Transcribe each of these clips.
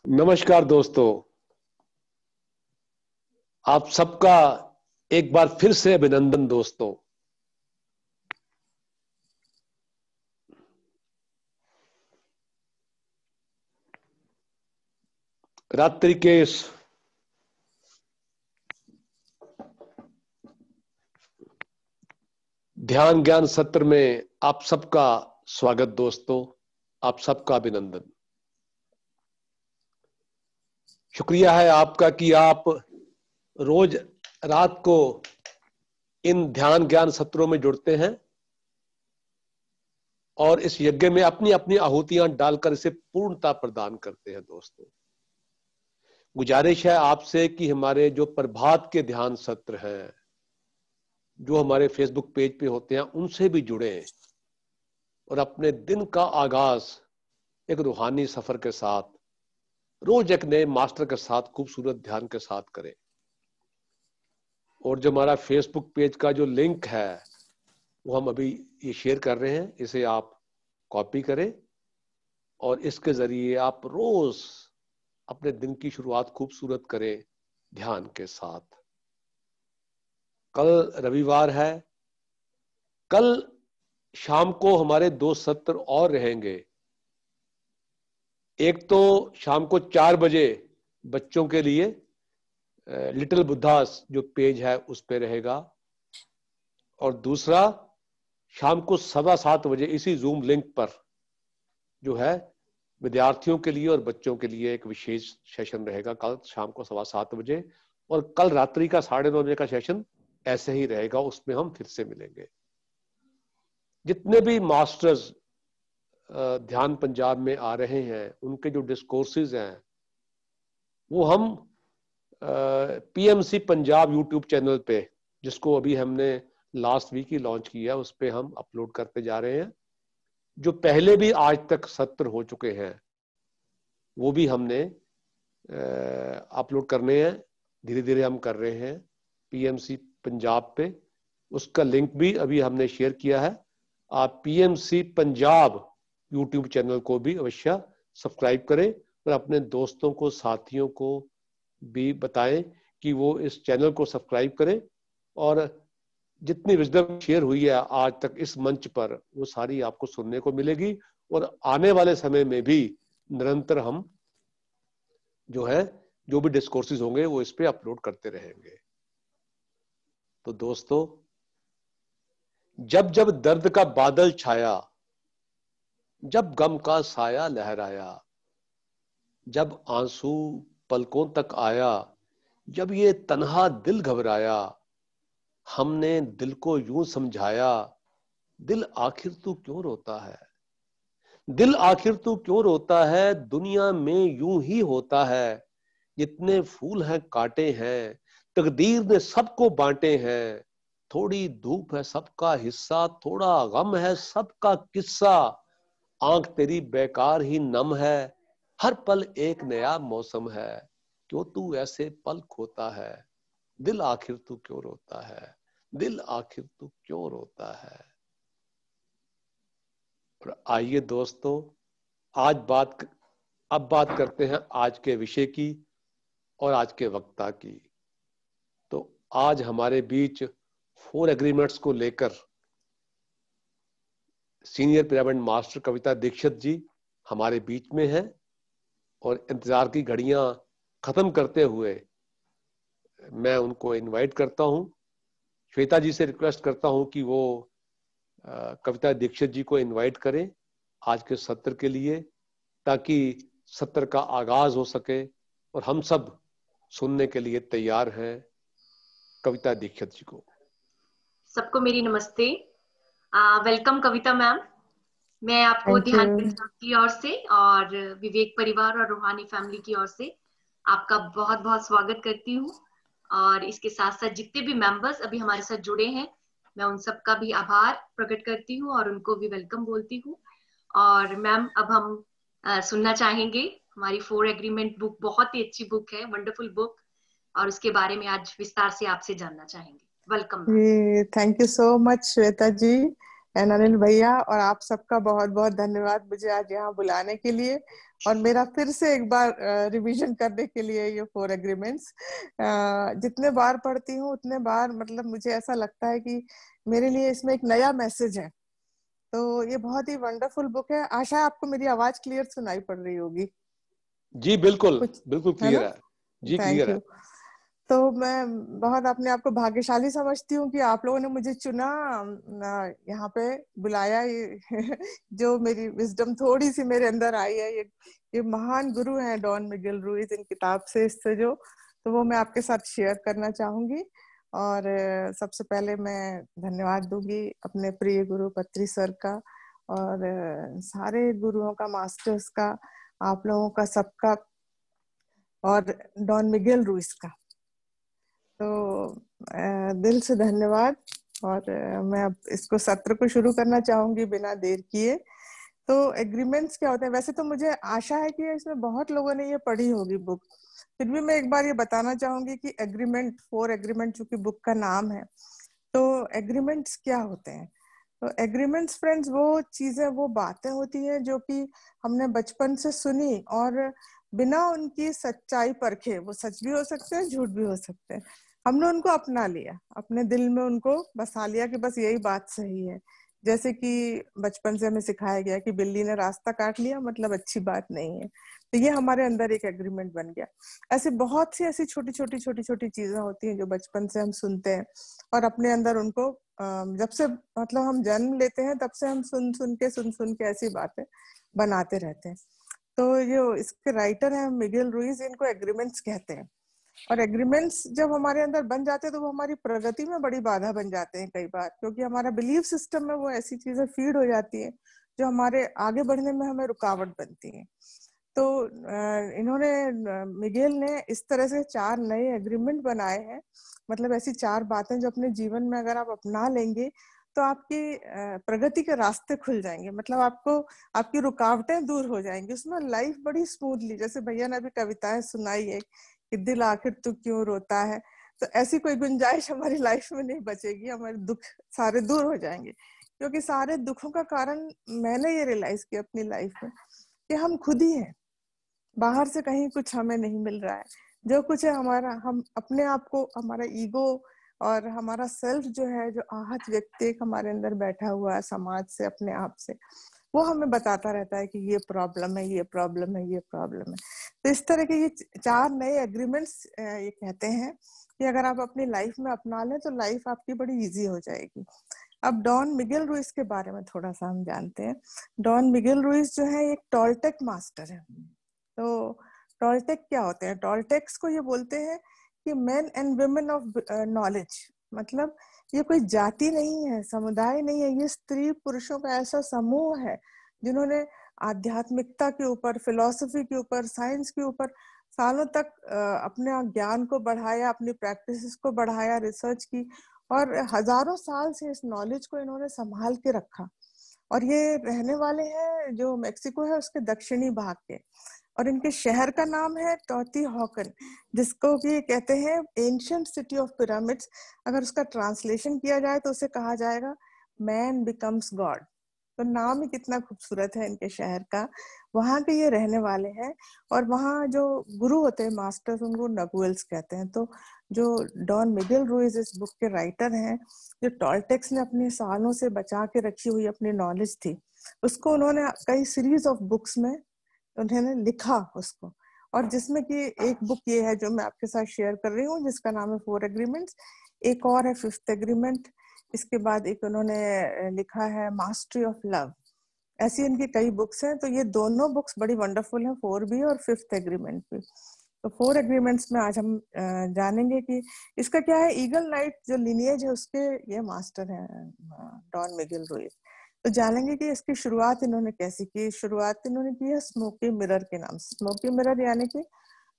नमस्कार दोस्तों, आप सबका एक बार फिर से अभिनंदन दोस्तों। रात्रि के इस ध्यान ज्ञान सत्र में आप सबका स्वागत दोस्तों, आप सबका अभिनंदन। शुक्रिया है आपका कि आप रोज रात को इन ध्यान ज्ञान सत्रों में जुड़ते हैं और इस यज्ञ में अपनी अपनी आहुतियां डालकर इसे पूर्णता प्रदान करते हैं दोस्तों। गुजारिश है आपसे कि हमारे जो प्रभात के ध्यान सत्र हैं, जो हमारे फेसबुक पेज पे होते हैं, उनसे भी जुड़े और अपने दिन का आगाज एक रूहानी सफर के साथ, रोज एक नए मास्टर के साथ, खूबसूरत ध्यान के साथ करें। और जो हमारा फेसबुक पेज का जो लिंक है वो हम अभी ये शेयर कर रहे हैं, इसे आप कॉपी करें और इसके जरिए आप रोज अपने दिन की शुरुआत खूबसूरत करें ध्यान के साथ। कल रविवार है, कल शाम को हमारे 2 सत्र और रहेंगे। एक तो शाम को 4 बजे बच्चों के लिए लिटिल बुद्धास जो पेज है उस पे रहेगा, और दूसरा शाम को 7:15 बजे इसी जूम लिंक पर जो है विद्यार्थियों के लिए और बच्चों के लिए एक विशेष सेशन रहेगा कल शाम को 7:15 बजे। और कल रात्रि का 9:30 बजे का सेशन ऐसे ही रहेगा, उसमें हम फिर से मिलेंगे। जितने भी मास्टर्स ध्यान पंजाब में आ रहे हैं, उनके जो डिस्कोर्सेज हैं वो हम पीएमसी पंजाब यूट्यूब चैनल पे, जिसको अभी हमने लास्ट वीक ही लॉन्च किया, उस पे हम अपलोड करते जा रहे हैं। जो पहले भी आज तक सत्र हो चुके हैं वो भी हमने अपलोड करने हैं, धीरे धीरे हम कर रहे हैं पीएमसी पंजाब पे। उसका लिंक भी अभी हमने शेयर किया है। आप पीएमसी पंजाब यूट्यूब चैनल को भी अवश्य सब्सक्राइब करें और अपने दोस्तों को, साथियों को भी बताएं कि वो इस चैनल को सब्सक्राइब करें। और जितनी विजडम शेयर हुई है आज तक इस मंच पर, वो सारी आपको सुनने को मिलेगी और आने वाले समय में भी निरंतर हम जो है जो भी डिस्कोर्सेज होंगे वो इस पे अपलोड करते रहेंगे। तो दोस्तों, जब जब दर्द का बादल छाया, जब गम का साया लहराया, जब आंसू पलकों तक आया, जब ये तन्हा दिल घबराया, हमने दिल को यूं समझाया, दिल आखिर तू क्यों रोता है, दिल आखिर तू क्यों रोता है, दुनिया में यूं ही होता है, जितने फूल हैं कांटे हैं, तकदीर ने सबको बांटे हैं, थोड़ी धूप है सबका हिस्सा, थोड़ा गम है सबका किस्सा, आंख तेरी बेकार ही नम है, हर पल एक नया मौसम है, क्यों तू ऐसे पल खोता है, दिल आखिर तू क्यों रोता है, दिल आखिर तू क्यों रोता है। और आइए दोस्तों, अब बात करते हैं आज के विषय की और आज के वक्ता की। तो आज हमारे बीच 4 एग्रीमेंट्स को लेकर सीनियर पिरामिड मास्टर कविता दीक्षित जी हमारे बीच में हैं और इंतजार की घड़ियां खत्म करते हुए मैं उनको इनवाइट करता हूं। श्वेता जी से रिक्वेस्ट करता हूं कि वो कविता दीक्षित जी को इनवाइट करें आज के सत्र के लिए, ताकि सत्र का आगाज हो सके और हम सब सुनने के लिए तैयार हैं कविता दीक्षित जी को। सबको मेरी नमस्ते। वेलकम कविता मैम। मैं आपको थैंक ध्यान यू। पंजाब की ओर से और विवेक परिवार और रूहानी फैमिली की ओर से आपका बहुत बहुत स्वागत करती हूँ। और इसके साथ साथ जितने भी मेंबर्स अभी हमारे साथ जुड़े हैं, मैं उन सबका भी आभार प्रकट करती हूँ और उनको भी वेलकम बोलती हूँ। और मैम, अब हम सुनना चाहेंगे हमारी 4 एग्रीमेंट बुक। बहुत ही अच्छी बुक है, वंडरफुल बुक, और उसके बारे में आज विस्तार से आपसे जानना चाहेंगे। Welcome ma'am. Thank you so much Shweta ji. And Anil भैया और आप सबका बहुत बहुत धन्यवाद मुझे आज यहाँ बुलाने के लिए और मेरा फिर से एक बार रिवीजन करने के लिए ये 4 एग्रीमेंट्स। जितने बार पढ़ती हूँ उतने बार मतलब मुझे ऐसा लगता है कि मेरे लिए इसमें एक नया मैसेज है। तो ये बहुत ही वंडरफुल बुक है। आशा है आपको मेरी आवाज क्लियर सुनाई पड़ रही होगी। जी बिल्कुल, कुछ बिल्कुल है क्लियर ना? है जी, थैंक क्लियर है। यू। तो मैं बहुत अपने आप को भाग्यशाली समझती हूँ कि आप लोगों ने मुझे चुना, यहाँ पे बुलाया। जो मेरी विजडम थोड़ी सी मेरे अंदर आई है, ये महान गुरु हैं डॉन मिगेल रुइस, इन किताब से इससे जो, तो वो मैं आपके साथ शेयर करना चाहूंगी। और सबसे पहले मैं धन्यवाद दूंगी अपने प्रिय गुरु पत्री सर का और सारे गुरुओं का, मास्टर्स का, आप लोगों का सबका, और डॉन मिगेल रुइस का। तो दिल से धन्यवाद। और मैं अब इसको सत्र को शुरू करना चाहूंगी बिना देर किए। तो एग्रीमेंट्स क्या होते हैं? वैसे तो मुझे आशा है कि इसमें बहुत लोगों ने ये पढ़ी होगी बुक, फिर भी मैं एक बार ये बताना चाहूंगी कि एग्रीमेंट, 4 एग्रीमेंट चूंकि बुक का नाम है, तो एग्रीमेंट्स क्या होते हैं? तो एग्रीमेंट्स फ्रेंड्स वो चीजें, वो बातें होती हैं जो कि हमने बचपन से सुनी और बिना उनकी सच्चाई परखे, वो सच भी हो सकते हैं, झूठ भी हो सकते हैं, हमने उनको अपना लिया, अपने दिल में उनको बसा लिया कि बस यही बात सही है। जैसे कि बचपन से हमें सिखाया गया कि बिल्ली ने रास्ता काट लिया मतलब अच्छी बात नहीं है, तो ये हमारे अंदर एक एग्रीमेंट बन गया। ऐसे बहुत सी ऐसी छोटी छोटी चीजें होती हैं जो बचपन से हम सुनते हैं और अपने अंदर उनको जब से मतलब हम जन्म लेते हैं तब से हम सुन के ऐसी बातें बनाते रहते हैं। तो जो इसके राइटर हैं मिगेल रुइस, इनको एग्रीमेंट्स कहते हैं। और एग्रीमेंट्स जब हमारे अंदर बन जाते हैं तो वो हमारी प्रगति में बड़ी बाधा बन जाते हैं कई बार, क्योंकि हमारा बिलीफ सिस्टम में वो ऐसी चीजें फीड हो जाती है जो हमारे आगे बढ़ने में हमें रुकावट बनती है। तो इन्होंने, मिगेल ने इस तरह से 4 नए एग्रीमेंट बनाए हैं, मतलब ऐसी 4 बातें जो अपने जीवन में अगर आप अपना लेंगे तो आपकी प्रगति के रास्ते खुल जाएंगे, मतलब आपको, आपकी रुकावटें दूर हो जाएंगी, उसमें लाइफ बड़ी स्मूथली, जैसे भैया ने अभी कविताएं सुनाई है कि दिल आखिर तू क्यों रोता है, तो ऐसी कोई गुंजाइश हमारी लाइफ में नहीं बचेगी, हमारे दुख सारे दूर हो जाएंगे। क्योंकि सारे दुखों का कारण मैंने ये रियलाइज किया अपनी लाइफ में कि हम खुद ही हैं, बाहर से कहीं कुछ हमें नहीं मिल रहा है। जो कुछ है हमारा, हम अपने आप को, हमारा ईगो और हमारा सेल्फ जो है, जो आहत व्यक्ति हमारे अंदर बैठा हुआ है समाज से, अपने आप से, वो हमें बताता रहता है कि ये प्रॉब्लम है, ये प्रॉब्लम है, ये प्रॉब्लम है। तो इस तरह के ये 4 नए एग्रीमेंट्स ये कहते हैं कि अगर आप अपनी लाइफ में अपना लें तो लाइफ आपकी बड़ी इजी हो जाएगी। अब डॉन मिगेल रुइस के बारे में थोड़ा सा हम जानते हैं। डॉन मिगेल रुइस जो है एक टॉलटेक मास्टर है। तो टॉलटेक क्या होते हैं? टॉलटेक्स को ये बोलते हैं कि main and women of knowledge, मतलब ये कोई जाति नहीं है, समुदाय नहीं है, ये स्त्री पुरुषों का ऐसा समूह है जिन्होंने आध्यात्मिकता के ऊपर, फिलॉसफी के ऊपर, साइंस के ऊपर सालों तक अपने ज्ञान को बढ़ाया, अपनी प्रैक्टिसेस को बढ़ाया, रिसर्च की, और हजारों साल से इस नॉलेज को इन्होंने संभाल के रखा। और ये रहने वाले हैं जो मेक्सिको है उसके दक्षिणी भाग के, और इनके शहर का नाम है टोतिहुआकन, जिसको कि कहते हैं एंशिएंट सिटी ऑफ पिरामिड्स। अगर उसका ट्रांसलेशन किया जाए तो उसे कहा जाएगा मैन बिकम्स गॉड। तो नाम ही कितना खूबसूरत है इनके शहर का। वहां के ये रहने वाले हैं, और वहाँ जो गुरु होते हैं, मास्टर्स, उनको नगुएल्स कहते हैं। तो जो डॉन मिगेल रुइस इस बुक के राइटर हैं, जो टॉलटेक्स ने अपने सालों से बचा के रखी हुई अपनी नॉलेज थी, उसको उन्होंने कई सीरीज ऑफ बुक्स में उन्होंने लिखा उसको। और जिसमें कि एक बुक ये है जो मैं आपके साथ शेयर कर रही हूँ, जिसका नाम है 4 एग्रीमेंट्स। एक और है 5th एग्रीमेंट। इसके बाद एक उन्होंने लिखा है मास्टरी ऑफ लव। ऐसी इनकी कई बुक्स हैं। तो ये दोनों बुक्स बड़ी वंडरफुल हैं, 4 भी और 5th एग्रीमेंट भी। तो 4 एग्रीमेंट्स में आज हम जानेंगे कि इसका क्या है। ईगल नाइट जो लिनिएज है उसके ये मास्टर हैं डॉन मिगेल रुइस। तो जानेंगे कि इसकी शुरुआत इन्होंने कैसे की। शुरुआत इन्होंने की है स्मोकी मिरर के नाम से। स्मोकी मिरर यानी कि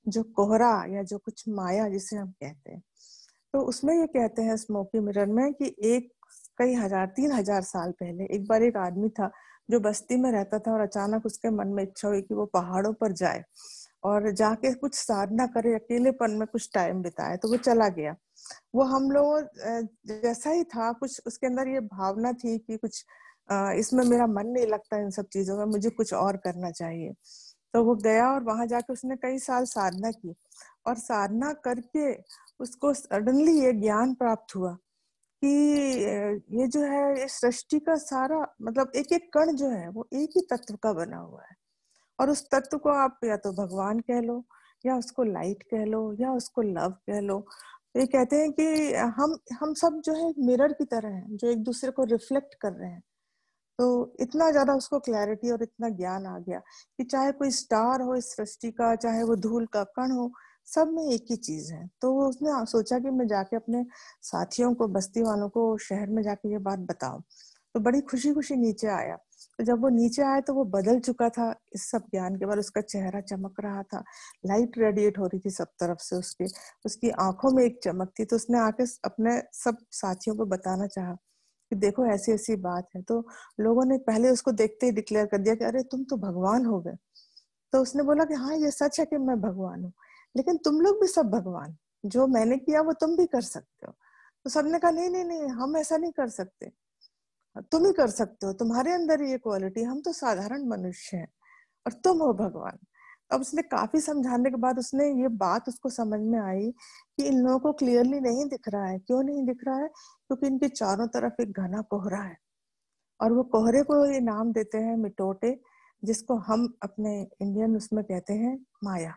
जो कोहरा या जो कुछ माया जिसे हम कहते हैं। तो उसमें ये कहते हैं स्मोकी मिरर में कि एक कई हजार 3000 साल पहले एक बार एक आदमी था जो बस्ती में रहता था, और अचानक उसके मन में इच्छा हुई कि वो पहाड़ों पर जाए और जाके कुछ साधना करे, अकेलेपन में कुछ टाइम बिताए। तो वो चला गया। वो हम लोग जैसा ही था, कुछ उसके अंदर ये भावना थी कि कुछ इसमें मेरा मन नहीं लगता इन सब चीजों में, मुझे कुछ और करना चाहिए। तो वो गया और वहां जाके उसने कई साल साधना की, और साधना करके उसको सडनली ये ज्ञान प्राप्त हुआ कि ये जो है, ये सृष्टि का सारा मतलब एक एक कण जो है वो एक ही तत्व का बना हुआ है। और उस तत्व को आप या तो भगवान कह लो, या उसको लाइट कह लो, या उसको लव कह लो। तो ये कहते हैं कि हम सब जो है मिरर की तरह हैं, जो एक दूसरे को रिफ्लेक्ट कर रहे हैं। तो इतना ज्यादा उसको क्लैरिटी और इतना ज्ञान आ गया कि चाहे कोई स्टार हो इस सृष्टि का, चाहे वो धूल का कण हो, सब में एक ही चीज है। तो वो उसने सोचा कि मैं जाके अपने साथियों को, बस्ती वालों को, शहर में जाके ये बात बताऊं। तो बड़ी खुशी खुशी नीचे आया। तो जब वो नीचे आया तो वो बदल चुका था इस सब ज्ञान के बाद, उसका चेहरा चमक रहा था, लाइट रेडिएट हो रही थी सब तरफ से, उसकी आंखों में एक चमक थी। तो उसने आके अपने सब साथियों को बताना चाहा कि देखो ऐसी ऐसी बात है। तो लोगों ने पहले उसको देखते ही डिक्लेयर कर दिया कि अरे तुम तो भगवान हो गए। तो उसने बोला कि हाँ ये सच है कि मैं भगवान हूँ, लेकिन तुम लोग भी सब भगवान, जो मैंने किया वो तुम भी कर सकते हो। तो सबने कहा नहीं नहीं नहीं, हम ऐसा नहीं कर सकते, तुम ही कर सकते हो, तुम्हारे अंदर ये क्वालिटी, हम तो साधारण मनुष्य हैं और तुम हो भगवान। अब उसने काफी समझाने के बाद उसने ये बात उसको समझ में आई कि इन लोगों को क्लियरली नहीं दिख रहा है। क्यों नहीं दिख रहा है? क्योंकि इनके चारों तरफ एक घना कोहरा है, और वो कोहरे को ये नाम देते हैं मिटोटे, जिसको हम अपने इंडियन उसमें कहते हैं माया।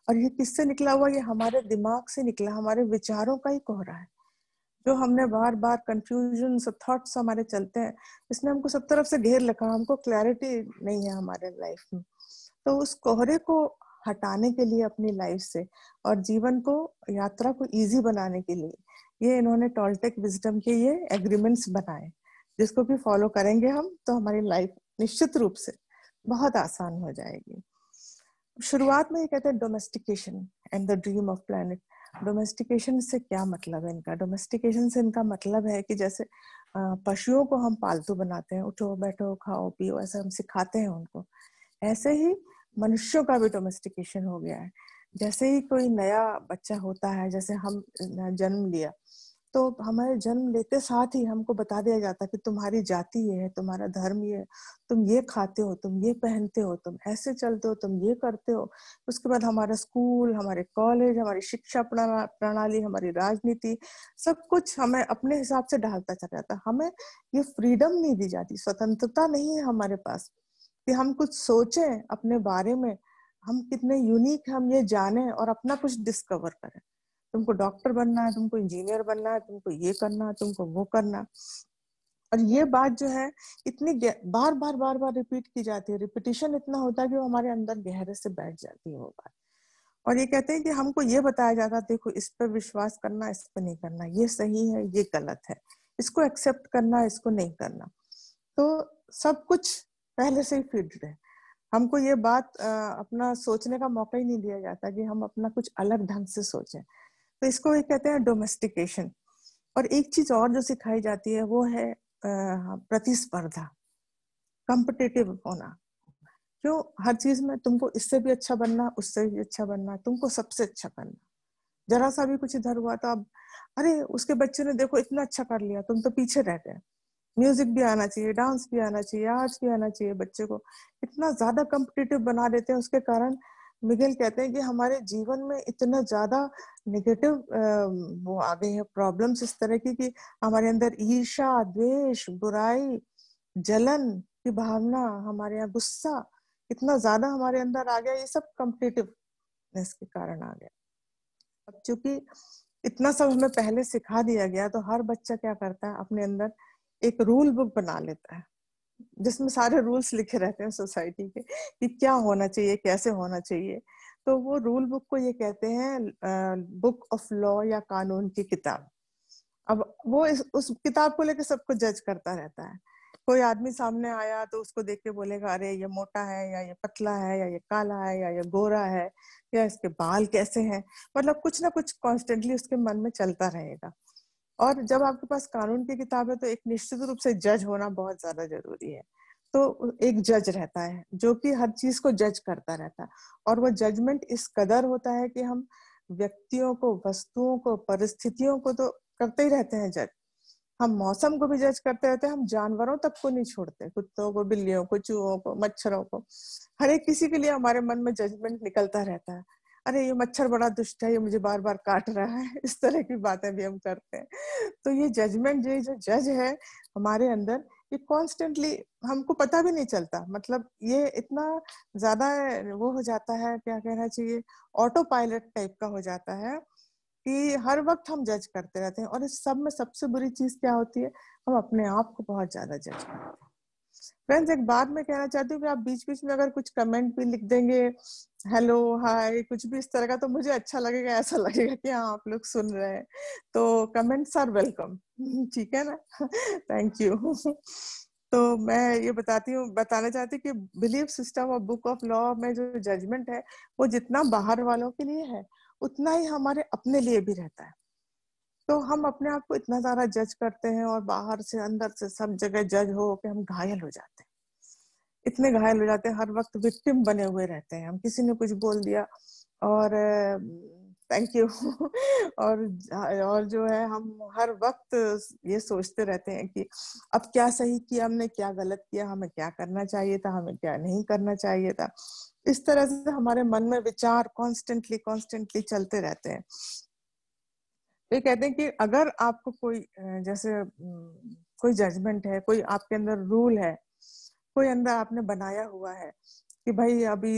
और ये किससे निकला हुआ? ये हमारे दिमाग से निकला, हमारे विचारों का ही कोहरा है, जो हमने बार बार कंफ्यूजन थॉट्स हमारे चलते हैं, इसने हमको सब तरफ से घेर रखा, हमको क्लैरिटी नहीं है हमारे लाइफ में। तो उस कोहरे को हटाने के लिए अपनी लाइफ से, और जीवन को, यात्रा को इजी बनाने के लिए, ये इन्होंने टोल्टेक विजडम के ये एग्रीमेंट्स बनाए, जिसको भी फॉलो करेंगे हम तो हमारी लाइफ निश्चित रूप से बहुत आसान हो जाएगी। शुरुआत में ये कहते हैं domestication and the dream of planet. Domestication से क्या मतलब है इनका? डोमेस्टिकेशन से इनका मतलब है कि जैसे पशुओं को हम पालतू बनाते हैं, उठो बैठो खाओ पियो, ऐसा हम सिखाते हैं उनको, ऐसे ही मनुष्यों का भी डोमेस्टिकेशन हो गया है। जैसे ही कोई नया बच्चा होता है, जैसे हम जन्म लिया, तो हमारे जन्म लेते साथ ही हमको बता दिया जाता है कि तुम्हारी जाति ये है, तुम्हारा धर्म ये है, तुम ये खाते हो, तुम ये पहनते हो, तुम ऐसे चलते हो, तुम ये करते हो। उसके बाद हमारा स्कूल, हमारे कॉलेज, हमारी शिक्षा प्रणाली, हमारी राजनीति, सब कुछ हमें अपने हिसाब से ढालता चला जाता है। हमें ये फ्रीडम नहीं दी जाती, स्वतंत्रता नहीं है हमारे पास कि हम कुछ सोचें अपने बारे में, हम कितने यूनिक, हम ये जाने और अपना कुछ डिस्कवर करें। तुमको डॉक्टर बनना है, तुमको इंजीनियर बनना है, तुमको ये करना है, तुमको वो करना। और ये बात जो है इतनी बार बार बार बार रिपीट की जाती है, रिपीटिशन इतना होता है कि वो हमारे अंदर गहरे से बैठ जाती है वो बात। और ये कहते हैं कि हमको ये बताया जाता है, देखो इस पर विश्वास करना, इस पर नहीं करना, ये सही है, ये गलत है, इसको एक्सेप्ट करना, इसको नहीं करना। तो सब कुछ पहले से ही फिक्स्ड है। हमको ये बात अपना सोचने का मौका ही नहीं दिया जाता कि हम अपना कुछ अलग ढंग से सोचें। तो इसको ये कहते हैं डोमेस्टिकेशन। और एक चीज और जो सिखाई जाती है वो है प्रतिस्पर्धा, कॉम्पिटिटिव होना। क्यों? हर चीज में तुमको इससे भी अच्छा बनना, उससे भी अच्छा बनना, तुमको सबसे अच्छा करना। जरा सा भी कुछ इधर हुआ तो अब अरे उसके बच्चे ने देखो इतना अच्छा कर लिया, तुम तो पीछे रह गए। म्यूजिक भी आना चाहिए, डांस भी आना चाहिए, आर्ट्स भी आना चाहिए। बच्चे को इतना ज्यादा कॉम्पिटिटिव बना देते हैं, उसके कारण मिगेल कहते हैं कि हमारे जीवन में इतना ज्यादा नेगेटिव वो आ गई है प्रॉब्लम्स इस तरह की, हमारे अंदर ईर्ष्या, द्वेष, बुराई, जलन की भावना, हमारे यहाँ गुस्सा इतना ज्यादा हमारे अंदर आ गया। ये सब कॉम्पिटिटिवनेस के कारण आ गया। अब चूंकि इतना सब हमें पहले सिखा दिया गया, तो हर बच्चा क्या करता है, अपने अंदर एक रूल बुक बना लेता है जिसमें सारे रूल्स लिखे रहते हैं सोसाइटी के कि क्या होना चाहिए, कैसे होना चाहिए। तो वो रूल बुक को ये कहते हैं बुक ऑफ लॉ या कानून की किताब। अब वो उस किताब को लेकर सबको जज करता रहता है। कोई आदमी सामने आया तो उसको देख के बोलेगा अरे ये मोटा है, या ये पतला है, या ये काला है, या ये गोरा है, या इसके बाल कैसे हैं। मतलब कुछ ना कुछ कॉन्स्टेंटली उसके मन में चलता रहेगा। और जब आपके पास कानून की किताब है तो एक निश्चित रूप से जज होना बहुत ज्यादा जरूरी है। तो एक जज रहता है जो कि हर चीज को जज करता रहता है, और वो जजमेंट इस कदर होता है कि हम व्यक्तियों को, वस्तुओं को, परिस्थितियों को तो करते ही रहते हैं जज। हम मौसम को भी जज करते रहते हैं, हम जानवरों तक को नहीं छोड़ते, कुत्तों को, बिल्लियों को, चूहों को, मच्छरों को, हर एक किसी के लिए हमारे मन में जजमेंट निकलता रहता है। अरे ये मच्छर बड़ा दुष्ट है, ये मुझे बार बार काट रहा है, इस तरह की बातें भी हम करते हैं। तो ये जजमेंट, ये जो जज है हमारे अंदर, ये कॉन्स्टेंटली हमको पता भी नहीं चलता, मतलब ये इतना ज्यादा वो हो जाता है, क्या कहना चाहिए, ऑटो पायलट टाइप का हो जाता है कि हर वक्त हम जज करते रहते हैं। और इस सब में सबसे बुरी चीज क्या होती है, हम अपने आप को बहुत ज्यादा जज करते हैं। फ्रेंड्स, एक बात मैं कहना चाहती हूँ कि आप बीच बीच में अगर कुछ कमेंट भी लिख देंगे, हेलो, हाय, कुछ भी इस तरह का, तो मुझे अच्छा लगेगा, ऐसा लगेगा कि हाँ आप लोग सुन रहे हैं। तो कमेंट्स आर वेलकम, ठीक है ना? Thank you. तो मैं ये बताना चाहती हूँ कि बिलीफ सिस्टम और बुक ऑफ लॉ में जो जजमेंट है, वो जितना बाहर वालों के लिए है, उतना ही हमारे अपने लिए भी रहता है। तो हम अपने आप को इतना ज्यादा जज करते हैं, और बाहर से अंदर से सब जगह जज हो के हम घायल हो जाते हैं, इतने घायल हो जाते हैं, हर वक्त विक्टिम बने हुए रहते हैं। हम किसी ने कुछ बोल दिया और थैंक यू और जो है, हम हर वक्त ये सोचते रहते हैं कि अब क्या सही किया हमने, क्या गलत किया, हमें क्या करना चाहिए था, हमें क्या नहीं करना चाहिए था। इस तरह से हमारे मन में विचार कॉन्स्टेंटली चलते रहते हैं। ये कहते हैं कि अगर आपको कोई जैसे कोई जजमेंट है, कोई आपके अंदर रूल है, कोई अंदर आपने बनाया हुआ है कि भाई अभी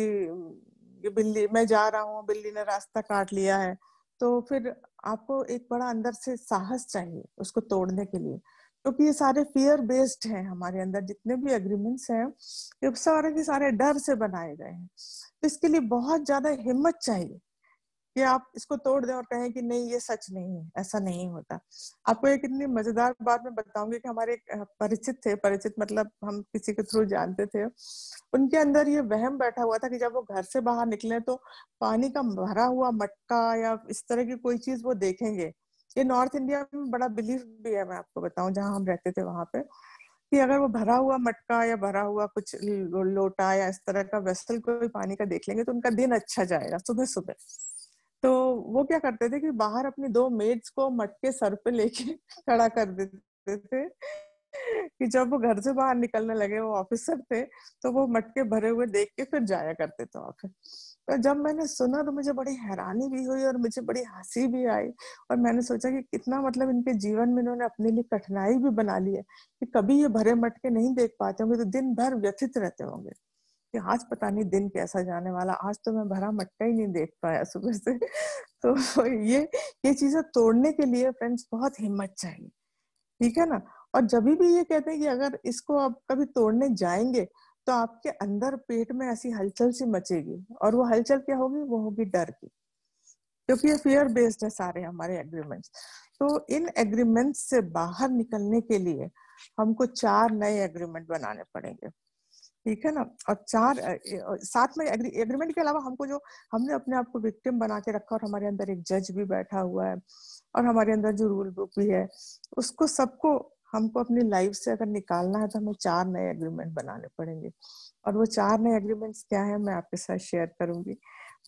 ये बिल्ली, मैं जा रहा हूँ, बिल्ली ने रास्ता काट लिया है, तो फिर आपको एक बड़ा अंदर से साहस चाहिए उसको तोड़ने के लिए, क्योंकि ये सारे फियर बेस्ड हैं। हमारे अंदर जितने भी एग्रीमेंट्स हैं, ये सारे के सारे डर से बनाए गए हैं। तो इसके लिए बहुत ज्यादा हिम्मत चाहिए कि आप इसको तोड़ दें और कहें कि नहीं, ये सच नहीं है, ऐसा नहीं होता। आपको एक इतनी मजेदार बात मैं बताऊंगी कि हमारे एक परिचित थे, परिचित मतलब हम किसी के थ्रू जानते थे, उनके अंदर ये वहम बैठा हुआ था कि जब वो घर से बाहर निकले तो पानी का भरा हुआ मटका या इस तरह की कोई चीज वो देखेंगे। ये नॉर्थ इंडिया में बड़ा बिलीफ भी है, मैं आपको बताऊं, जहाँ हम रहते थे वहां पे, कि अगर वो भरा हुआ मटका या भरा हुआ कुछ लोटा या इस तरह का वेसल कोई पानी का देख लेंगे तो उनका दिन अच्छा जाएगा सुबह सुबह। तो वो क्या करते थे कि बाहर अपनी 2 मेड्स को मटके सर पे लेके खड़ा कर देते थे कि जब वो घर से बाहर निकलने लगे, वो ऑफिसर थे, तो वो मटके भरे हुए देख के फिर जाया करते थे ऑफिस। तो जब मैंने सुना तो मुझे बड़ी हैरानी भी हुई और मुझे बड़ी हंसी भी आई, और मैंने सोचा कि कितना मतलब इनके जीवन में इन्होंने अपने लिए कठिनाई भी बना ली है कि कभी ये भरे मटके नहीं देख पाते होंगे तो दिन भर व्यथित रहते होंगे कि आज पता नहीं दिन कैसा जाने वाला, आज तो मैं भरा मटका ही नहीं देख पाया सुबह से। तो ये चीजें तोड़ने के लिए फ्रेंड्स बहुत हिम्मत चाहिए, ठीक है ना? और जब भी ये कहते हैं कि अगर इसको आप कभी तोड़ने जाएंगे तो आपके अंदर पेट में ऐसी हलचल सी मचेगी, और वो हलचल क्या होगी, वो होगी डर की, क्योंकि ये फियर बेस्ड है सारे हमारे एग्रीमेंट्स। तो इन एग्रीमेंट्स से बाहर निकलने के लिए हमको 4 नए एग्रीमेंट बनाने पड़ेंगे, ठीक है ना? और 4 साथ में एग्रीमेंट के अलावा हमको जो हमने अपने आप को विक्टिम बना के रखा, और हमारे अंदर एक जज भी बैठा हुआ है, और हमारे अंदर जो रूल बुक भी है, उसको सबको हमको अपनी लाइफ से अगर निकालना है तो हमें 4 नए एग्रीमेंट बनाने पड़ेंगे। और वो 4 नए एग्रीमेंट्स क्या है, मैं आपके साथ शेयर करूंगी।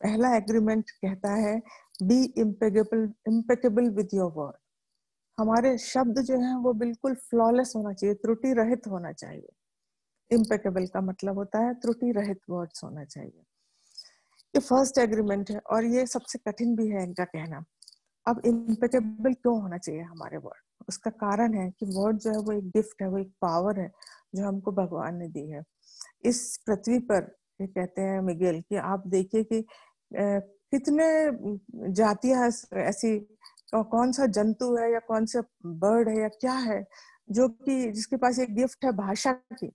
पहला एग्रीमेंट कहता है be impeccable with your word. हमारे शब्द जो है वो बिल्कुल फ्लॉलेस होना चाहिए, त्रुटि रहित होना चाहिए। इम्पेकेबल का मतलब होता है त्रुटि रहित वर्ड्स होना चाहिए। ये फर्स्ट एग्रीमेंट है, और ये सबसे कठिन भी है इनका कहना। अब इम्पेकेबल क्यों होना चाहिए हमारे वर्ड? उसका कारण है कि वर्ड जो है वो एक गिफ्ट है, वो एक पावर है जो हमको भगवान ने दी है इस पृथ्वी पर। ये कहते हैं मिगेल कि आप देखिए कि कितने जातियां ऐसी, कौन सा जंतु है या कौन सा बर्ड है या क्या है जो कि जिसके पास एक गिफ्ट है भाषा की,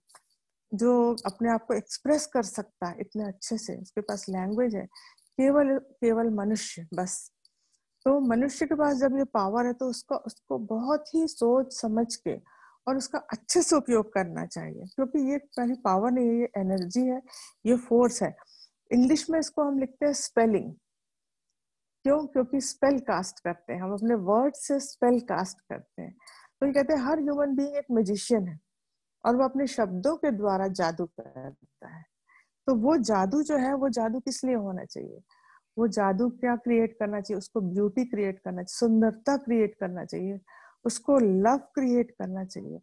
जो अपने आप को एक्सप्रेस कर सकता है इतने अच्छे से, उसके पास लैंग्वेज है। केवल मनुष्य, बस। तो मनुष्य के पास जब ये पावर है तो उसको बहुत ही सोच समझ के और उसका अच्छे से उपयोग करना चाहिए, क्योंकि ये पहली पावर नहीं है, ये एनर्जी है, ये फोर्स है। इंग्लिश में इसको हम लिखते हैं स्पेलिंग। क्यों? क्योंकि स्पेल कास्ट करते हैं हम, अपने वर्ड से स्पेल कास्ट करते हैं। तो ये कहते हैं हर ह्यूमन बीइंग एक मैजिशियन है, और वो अपने शब्दों के द्वारा जादू करता है। तो वो जादू जो है, वो जादू किस लिए होना चाहिए? वो जादू क्या क्रिएट करना चाहिए? उसको ब्यूटी क्रिएट करना चाहिए, सुंदरता क्रिएट करना चाहिए, उसको लव क्रिएट करना चाहिए,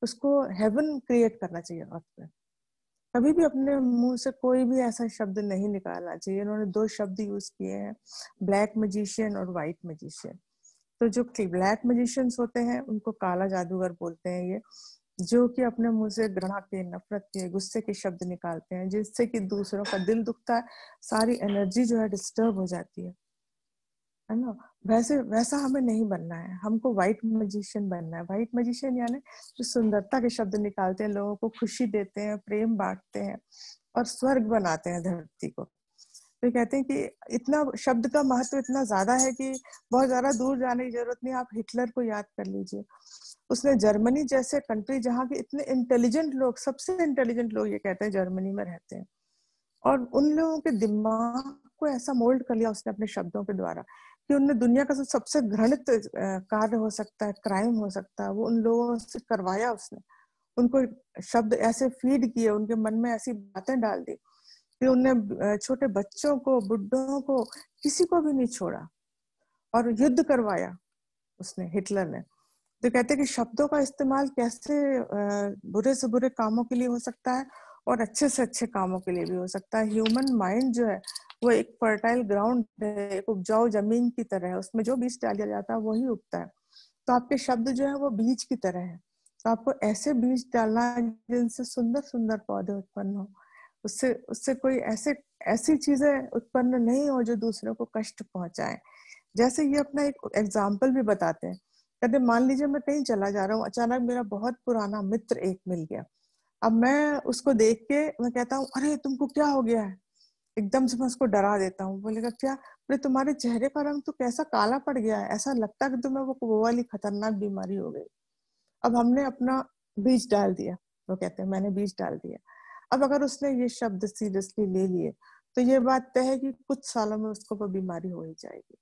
उसको हेवन क्रिएट करना चाहिए अर्थ पे। कभी भी अपने मुंह से कोई भी ऐसा शब्द नहीं निकालना चाहिए। इन्होंने 2 शब्द यूज किए हैं, ब्लैक मैजिशियन और व्हाइट मैजिशियन। तो जो ब्लैक मैजिशियंस होते हैं उनको काला जादूगर बोलते हैं ये, जो कि अपने मुंह से घृणा के, नफरत के, गुस्से के शब्द निकालते हैं, जिससे कि दूसरों का दिल दुखता है, सारी एनर्जी जो है डिस्टर्ब हो जाती है ना। वैसा हमें नहीं बनना है, हमको व्हाइट मैजिशियन बनना है। व्हाइट मैजिशियन यानी जो सुंदरता के शब्द निकालते हैं, लोगों को खुशी देते हैं, प्रेम बांटते हैं और स्वर्ग बनाते हैं धरती को। तो कहते हैं कि इतना शब्द का महत्व इतना ज्यादा है कि बहुत ज्यादा दूर जाने की जरूरत नहीं, आप हिटलर को याद कर लीजिए। उसने जर्मनी जैसे कंट्री, जहाँ के इतने इंटेलिजेंट लोग, सबसे इंटेलिजेंट लोग ये कहते हैं जर्मनी में रहते हैं, और उन लोगों के दिमाग को ऐसा मोल्ड कर लिया उसने अपने शब्दों के द्वारा कि उनने दुनिया का सबसे घृणित कार्य हो सकता है, क्राइम हो सकता है, वो उन लोगों से करवाया उसने। उनको शब्द ऐसे फीड किए, उनके मन में ऐसी बातें डाल दी कि उनने छोटे बच्चों को, बुड्ढों को, किसी को भी नहीं छोड़ा और युद्ध करवाया उसने, हिटलर ने। तो कहते हैं कि शब्दों का इस्तेमाल कैसे बुरे से बुरे कामों के लिए हो सकता है और अच्छे से अच्छे कामों के लिए भी हो सकता है। ह्यूमन माइंड जो है वो एक फर्टाइल ग्राउंड है, एक उपजाऊ जमीन की तरह है, उसमें जो बीज डाला जाता है वही उगता है। तो आपके शब्द जो है वो बीज की तरह है, तो आपको ऐसे बीज डालना है जिनसे सुंदर सुंदर पौधे उत्पन्न हो, उससे उससे कोई ऐसी चीजें उत्पन्न नहीं हो जो दूसरों को कष्ट पहुंचाए। जैसे ये अपना एक एग्जाम्पल भी बताते हैं। कहते मान लीजिए मैं कहीं चला जा रहा हूँ, अचानक मेरा बहुत पुराना मित्र एक मिल गया। अब मैं उसको देख के मैं कहता हूँ, अरे तुमको क्या हो गया है? एकदम से मैं उसको डरा देता हूँ। बोलेगा क्या? अरे तुम्हारे चेहरे का रंग तो कैसा काला पड़ गया है, ऐसा लगता है कि तुम्हें वो वाली खतरनाक बीमारी हो गई। अब हमने अपना बीज डाल दिया, वो कहते हैं मैंने बीज डाल दिया। अब अगर उसने ये शब्द सीरियसली ले लिए तो ये बात तय है कि कुछ सालों में उसको वो बीमारी हो ही जाएगी।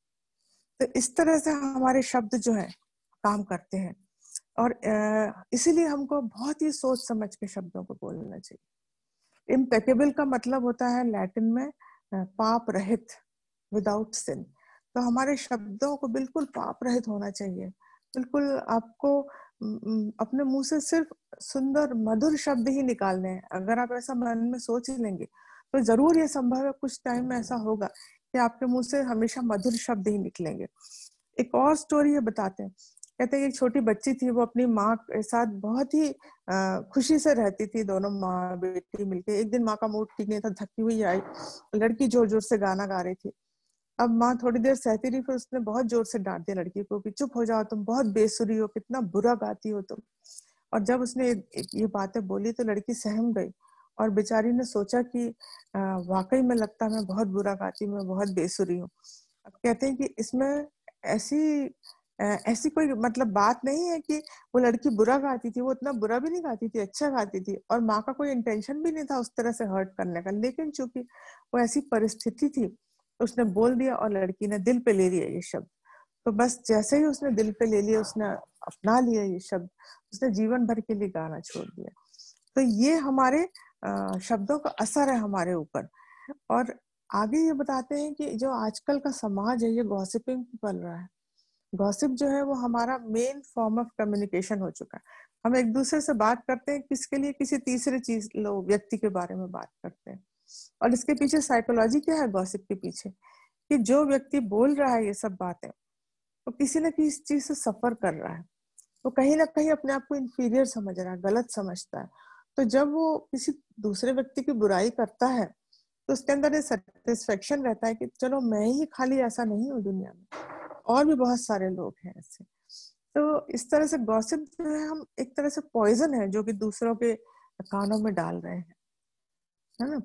तो इस तरह से हमारे शब्द जो है काम करते हैं, और इसीलिए हमको बहुत ही सोच समझ के शब्दों को बोलना चाहिए। इम्पेकेबल का मतलब होता है लैटिन में पाप रहित, विदाउट सिन। तो हमारे शब्दों को बिल्कुल पाप रहित होना चाहिए। बिल्कुल आपको अपने मुंह से सिर्फ सुंदर मधुर शब्द ही निकालने हैं। अगर आप ऐसा मन में सोच लेंगे तो जरूर ये संभव है, कुछ टाइम में ऐसा होगा कि आपके मुंह से हमेशा मधुर शब्द ही निकलेंगे। एक और स्टोरी ये बताते हैं। कहते हैं एक छोटी बच्ची थी, वो अपनी माँ के साथ बहुत ही खुशी से रहती थी, दोनों माँ बेटी मिलके। एक दिन माँ का मूड ठीक नहीं था, थकी हुई आई, लड़की जोर जोर से गाना गा रही थी। अब माँ थोड़ी देर सहती रही, फिर उसने बहुत जोर से डांट दिया लड़की को कि चुप हो जाओ, तुम बहुत बेसुरी हो, कितना बुरा गाती हो तुम। और जब उसने ये बातें बोली तो लड़की सहम गई, और बेचारी ने सोचा कि वाकई में लगता मैं बहुत बुरा गाती, मैं बहुत बेसुरी हूँ। अब कहते हैं कि इसमें ऐसी कोई मतलब बात नहीं है कि वो लड़की बुरा गाती थी, वो इतना बुरा भी नहीं गाती थी, अच्छा गाती थी, और माँ का कोई इंटेंशन भी नहीं था उस तरह से हर्ट करने का। लेकिन चूंकि वो ऐसी परिस्थिति थी, उसने बोल दिया और लड़की ने दिल पे ले लिया ये शब्द। तो बस जैसे ही उसने दिल पे ले लिया, उसने अपना लिया ये शब्द, उसने जीवन भर के लिए गाना छोड़ दिया। तो ये हमारे शब्दों का असर है हमारे ऊपर। और आगे ये बताते हैं कि जो आजकल का समाज है ये गॉसिपिंग पल रहा है। गॉसिप जो है वो हमारा मेन फॉर्म ऑफ कम्युनिकेशन हो चुका है। हम एक दूसरे से बात करते हैं किसके लिए, किसी तीसरे चीज लोग व्यक्ति के बारे में बात करते हैं। और इसके पीछे साइकोलॉजी क्या है गॉसिप के पीछे, कि जो व्यक्ति बोल रहा है ये सब बातें, वो किसी न किसी चीज से सफर कर रहा है, वो कहीं ना कहीं अपने आप को इंफीरियर समझ रहा है, गलत समझता है। तो जब वो किसी दूसरे व्यक्ति की बुराई करता है तो उसके अंदर ये सेटिस्फेक्शन रहता है कि चलो मैं ही खाली ऐसा नहीं हूँ, दुनिया में और भी बहुत सारे लोग हैं ऐसे। तो इस तरह से गॉसिप जो है, हम एक तरह से पॉइजन है जो कि दूसरों के कानों में डाल रहे हैं, है ना।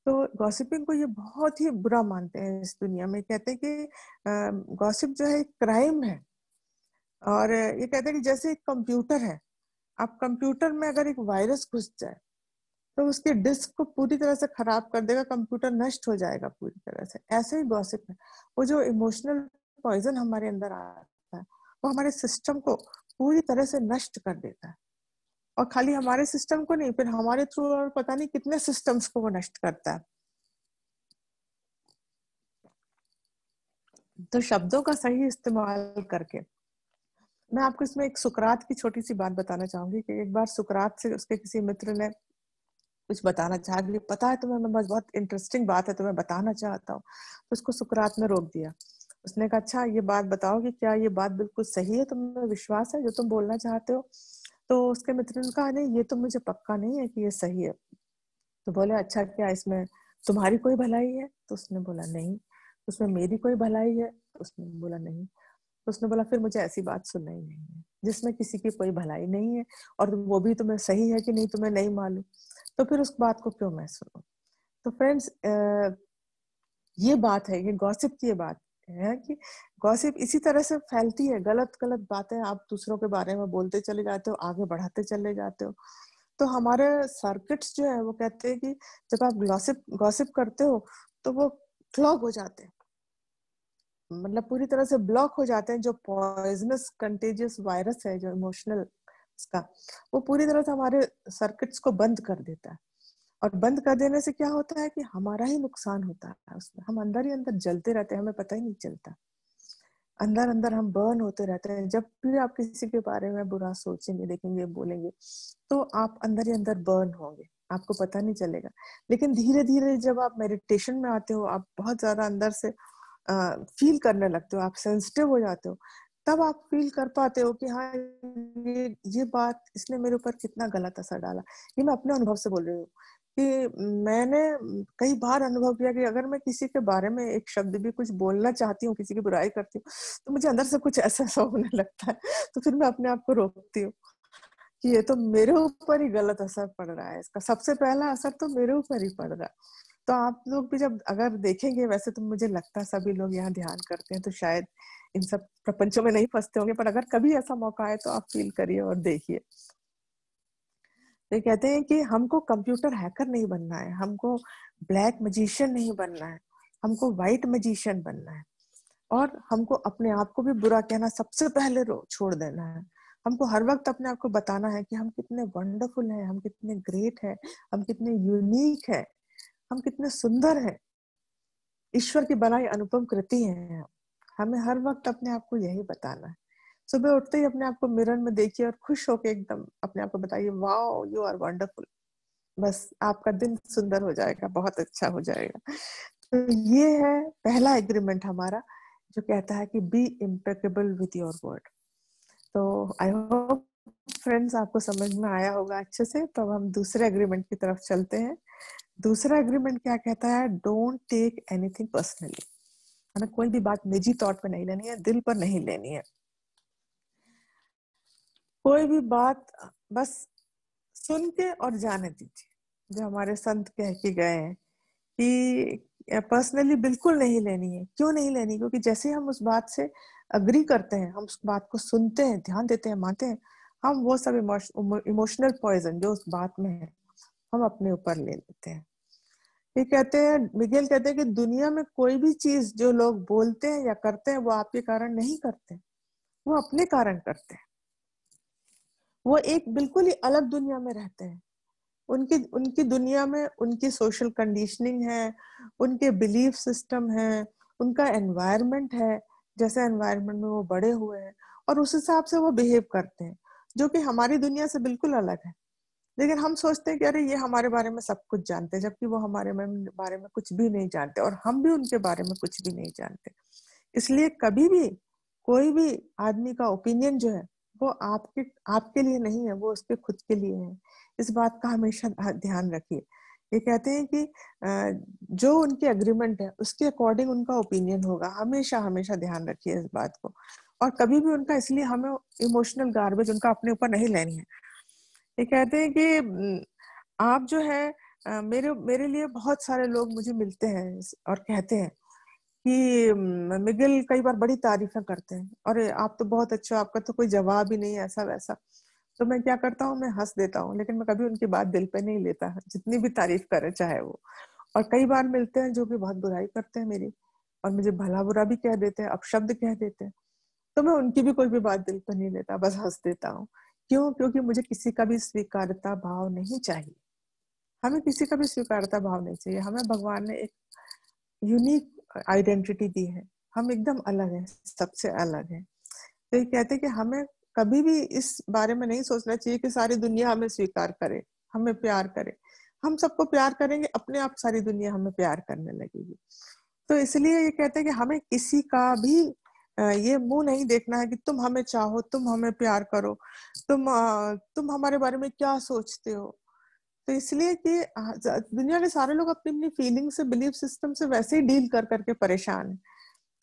तो गॉसिपिंग को ये बहुत ही बुरा मानते हैं इस दुनिया में। कहते हैं कि गॉसिप जो है एक क्राइम है। और ये कहते हैं कि जैसे एक कंप्यूटर है, आप कंप्यूटर में अगर एक वायरस घुस जाए तो उसके डिस्क को पूरी तरह से खराब कर देगा, कंप्यूटर नष्ट हो जाएगा पूरी तरह से। ऐसे ही गॉसिप है, वो जो इमोशनल पॉइजन हमारे अंदर आता है वो हमारे सिस्टम को पूरी तरह से नष्ट कर देता है। और खाली हमारे सिस्टम को नहीं, फिर हमारे थ्रू और पता नहीं कितने सिस्टम्स को वो नष्ट करता है। तो शब्दों का सही इस्तेमाल करके मैं आपको इसमें एक सुकरात की छोटी सी बात बताना चाहूंगी कि एक बार सुकरात से उसके किसी मित्र ने कुछ बताना चाहा कि पता है तुम्हें, मैं बस बहुत इंटरेस्टिंग बात है तुम्हें बताना चाहता हूँ। तो उसको सुकरात में रोक दिया। उसने कहा अच्छा ये बात बताओ कि क्या ये बात बिल्कुल सही है, तुम्हें विश्वास है जो तुम बोलना चाहते हो? तो उसके मित्र ने कहा नहीं, ये तो मुझे पक्का नहीं है कि ये सही है। तो बोले अच्छा क्या इसमें तुम्हारी कोई भलाई है? तो उसने बोला नहीं। उसमें मेरी कोई भलाई है? तो उसने बोला नहीं। तो उसने बोला फिर मुझे ऐसी बात सुनना ही नहीं है जिसमें किसी की कोई भलाई नहीं है, और वो भी तुम्हें सही है कि नहीं तुम्हें नहीं मालूम, तो फिर उस बात को क्यों मैं सुनूं? तो फ्रेंड्स, ये बात है, ये गॉसिप की ये बात है कि गॉसिप इसी तरह से फैलती है। गलत गलत बातें आप दूसरों के बारे में बोलते चले जाते हो, आगे बढ़ाते चले जाते हो। तो हमारे सर्किट्स जो है वो कहते हैं कि जब आप गॉसिप गॉसिप करते हो तो वो क्लॉग हो जाते हैं, मतलब पूरी तरह से ब्लॉक हो जाते हैं। जो पॉइजनस कंटेजियस वायरस है जो इमोशनल इसका, वो पूरी तरह से हमारे सर्किट्स को बंद कर देता है। और बंद कर देने से क्या होता है कि हमारा ही नुकसान होता है उसमें। हम अंदर ही अंदर जलते रहते हैं, हमें पता ही नहीं चलता। अंदर अंदर हम बर्न होते रहते हैं। जब भी आप किसी के बारे में बुरा सोचेंगे, देखेंगे, बोलेंगे, तो आप अंदर ही अंदर बर्न होंगे, आपको पता नहीं चलेगा। लेकिन धीरे धीरे जब आप मेडिटेशन में आते हो, आप बहुत ज्यादा अंदर से फील करने लगते हो, आप सेंसिटिव हो जाते हो, तब आप फील कर पाते हो कि हाँ ये बात इसने मेरे ऊपर कितना गलत असर डाला। ये मैं अपने अनुभव से बोल रही हूँ कि मैंने कई बार अनुभव किया कि अगर मैं किसी के बारे में एक शब्द भी कुछ बोलना चाहती हूँ, किसी की बुराई करती हूँ, तो मुझे अंदर से कुछ ऐसा ऐसा होने लगता है। तो फिर मैं अपने आप को रोकती हूँ कि ये तो मेरे ऊपर ही गलत असर पड़ रहा है, इसका सबसे पहला असर तो मेरे ऊपर ही पड़ रहा है। तो आप लोग भी जब अगर देखेंगे, वैसे तो मुझे लगता है सभी लोग यहाँ ध्यान करते हैं तो शायद इन सब प्रपंचों में नहीं फंसते होंगे, पर अगर कभी ऐसा मौका आए तो आप फील करिए और देखिए। ये कहते हैं कि हमको कंप्यूटर हैकर नहीं बनना है, हमको ब्लैक मैजिशियन नहीं बनना है, हमको व्हाइट मैजिशियन बनना है। और हमको अपने आप को भी बुरा कहना सबसे पहले छोड़ देना है। हमको हर वक्त अपने आप को बताना है कि हम कितने वंडरफुल हैं, हम कितने ग्रेट हैं, हम कितने यूनिक हैं, हम कितने सुंदर हैं, ईश्वर की बनाई अनुपम कृति है। हमें हर वक्त अपने आप को यही बताना है। सुबह उठते ही अपने आप को मिरर में देखिए और खुश होके एकदम अपने आप को बताइए, वाओ यू आर वंडरफुल। बस आपका दिन सुंदर हो जाएगा, बहुत अच्छा हो जाएगा। तो ये है पहला एग्रीमेंट हमारा, जो कहता है कि be impeccable with your word. तो आई होप फ्रेंड्स आपको समझ में आया होगा अच्छे से। तो अब हम दूसरे एग्रीमेंट की तरफ चलते हैं। दूसरा एग्रीमेंट क्या कहता है? Don't take anything personally. हमें कोई भी बात निजी तौर पर नहीं लेनी है, दिल पर नहीं लेनी है। कोई भी बात बस सुन के और जाने दीजिए। जो हमारे संत कह के गए हैं कि पर्सनली बिल्कुल नहीं लेनी है। क्यों नहीं लेनी? क्योंकि जैसे हम उस बात से अग्री करते हैं, हम उस बात को सुनते हैं, ध्यान देते हैं, मानते हैं, हम वो सब इमोशनल पॉइजन जो उस बात में है हम अपने ऊपर ले लेते हैं। ये कहते हैं, मिगेल कहते हैं कि दुनिया में कोई भी चीज जो लोग बोलते हैं या करते हैं वो आपके कारण नहीं करते, वो अपने कारण करते हैं। वो एक बिल्कुल ही अलग दुनिया में रहते हैं। उनकी उनकी दुनिया में उनकी सोशल कंडीशनिंग है, उनके बिलीफ सिस्टम है, उनका एनवायरनमेंट है, जैसे एनवायरनमेंट में वो बड़े हुए हैं, और उस हिसाब से वो बिहेव करते हैं, जो कि हमारी दुनिया से बिल्कुल अलग है। लेकिन हम सोचते हैं कि अरे ये हमारे बारे में सब कुछ जानते हैं, जबकि वो हमारे बारे में कुछ भी नहीं जानते, और हम भी उनके बारे में कुछ भी नहीं जानते। इसलिए कभी भी कोई भी आदमी का ओपिनियन जो है वो आपके लिए नहीं है, वो उसके खुद के लिए है। इस बात का हमेशा ध्यान रखिए। ये कहते हैं कि जो उनके एग्रीमेंट है उसके अकॉर्डिंग उनका ओपिनियन होगा। हमेशा हमेशा ध्यान रखिए इस बात को। और कभी भी उनका, इसलिए हमें इमोशनल गार्बेज उनका अपने ऊपर नहीं लेनी है। ये कहते हैं कि आप जो है, मेरे मेरे लिए बहुत सारे लोग मुझे मिलते हैं और कहते हैं कि मिगिल कई बार बड़ी तारीफें करते हैं, अरे आप तो बहुत अच्छा, आपका तो कोई जवाब ही नहीं है, ऐसा वैसा। तो मैं क्या करता हूँ, मैं हंस देता हूँ, लेकिन मैं कभी उनकी बात दिल पे नहीं लेता, जितनी भी तारीफ करे चाहे वो। और कई बार मिलते हैं जो कि बहुत बुराई करते हैं मेरी, और मुझे भला बुरा भी कह देते हैं, अपशब्द कह देते हैं, तो मैं उनकी भी कोई भी बात दिल पे नहीं लेता, बस हंस देता हूँ। क्यों? क्योंकि मुझे किसी का भी स्वीकारता भाव नहीं चाहिए। हमें किसी का भी स्वीकारता भाव नहीं चाहिए। हमें भगवान ने एक यूनिक आइडेंटिटी दी है, हम एकदम अलग हैं, सबसे अलग है। तो ये कहते हैं कि हमें कभी भी इस बारे में नहीं सोचना चाहिए कि सारी दुनिया हमें स्वीकार करे, हमें प्यार करे। हम सबको प्यार करेंगे, अपने आप सारी दुनिया हमें प्यार करने लगेगी। तो इसलिए ये कहते हैं कि हमें किसी का भी ये मुंह नहीं देखना है कि तुम हमें चाहो, तुम हमें प्यार करो, तुम हमारे बारे में क्या सोचते हो। तो इसलिए कि दुनिया के सारे लोग अपनी अपनी फीलिंग से, बिलीफ सिस्टम से वैसे ही डील कर करके परेशान है।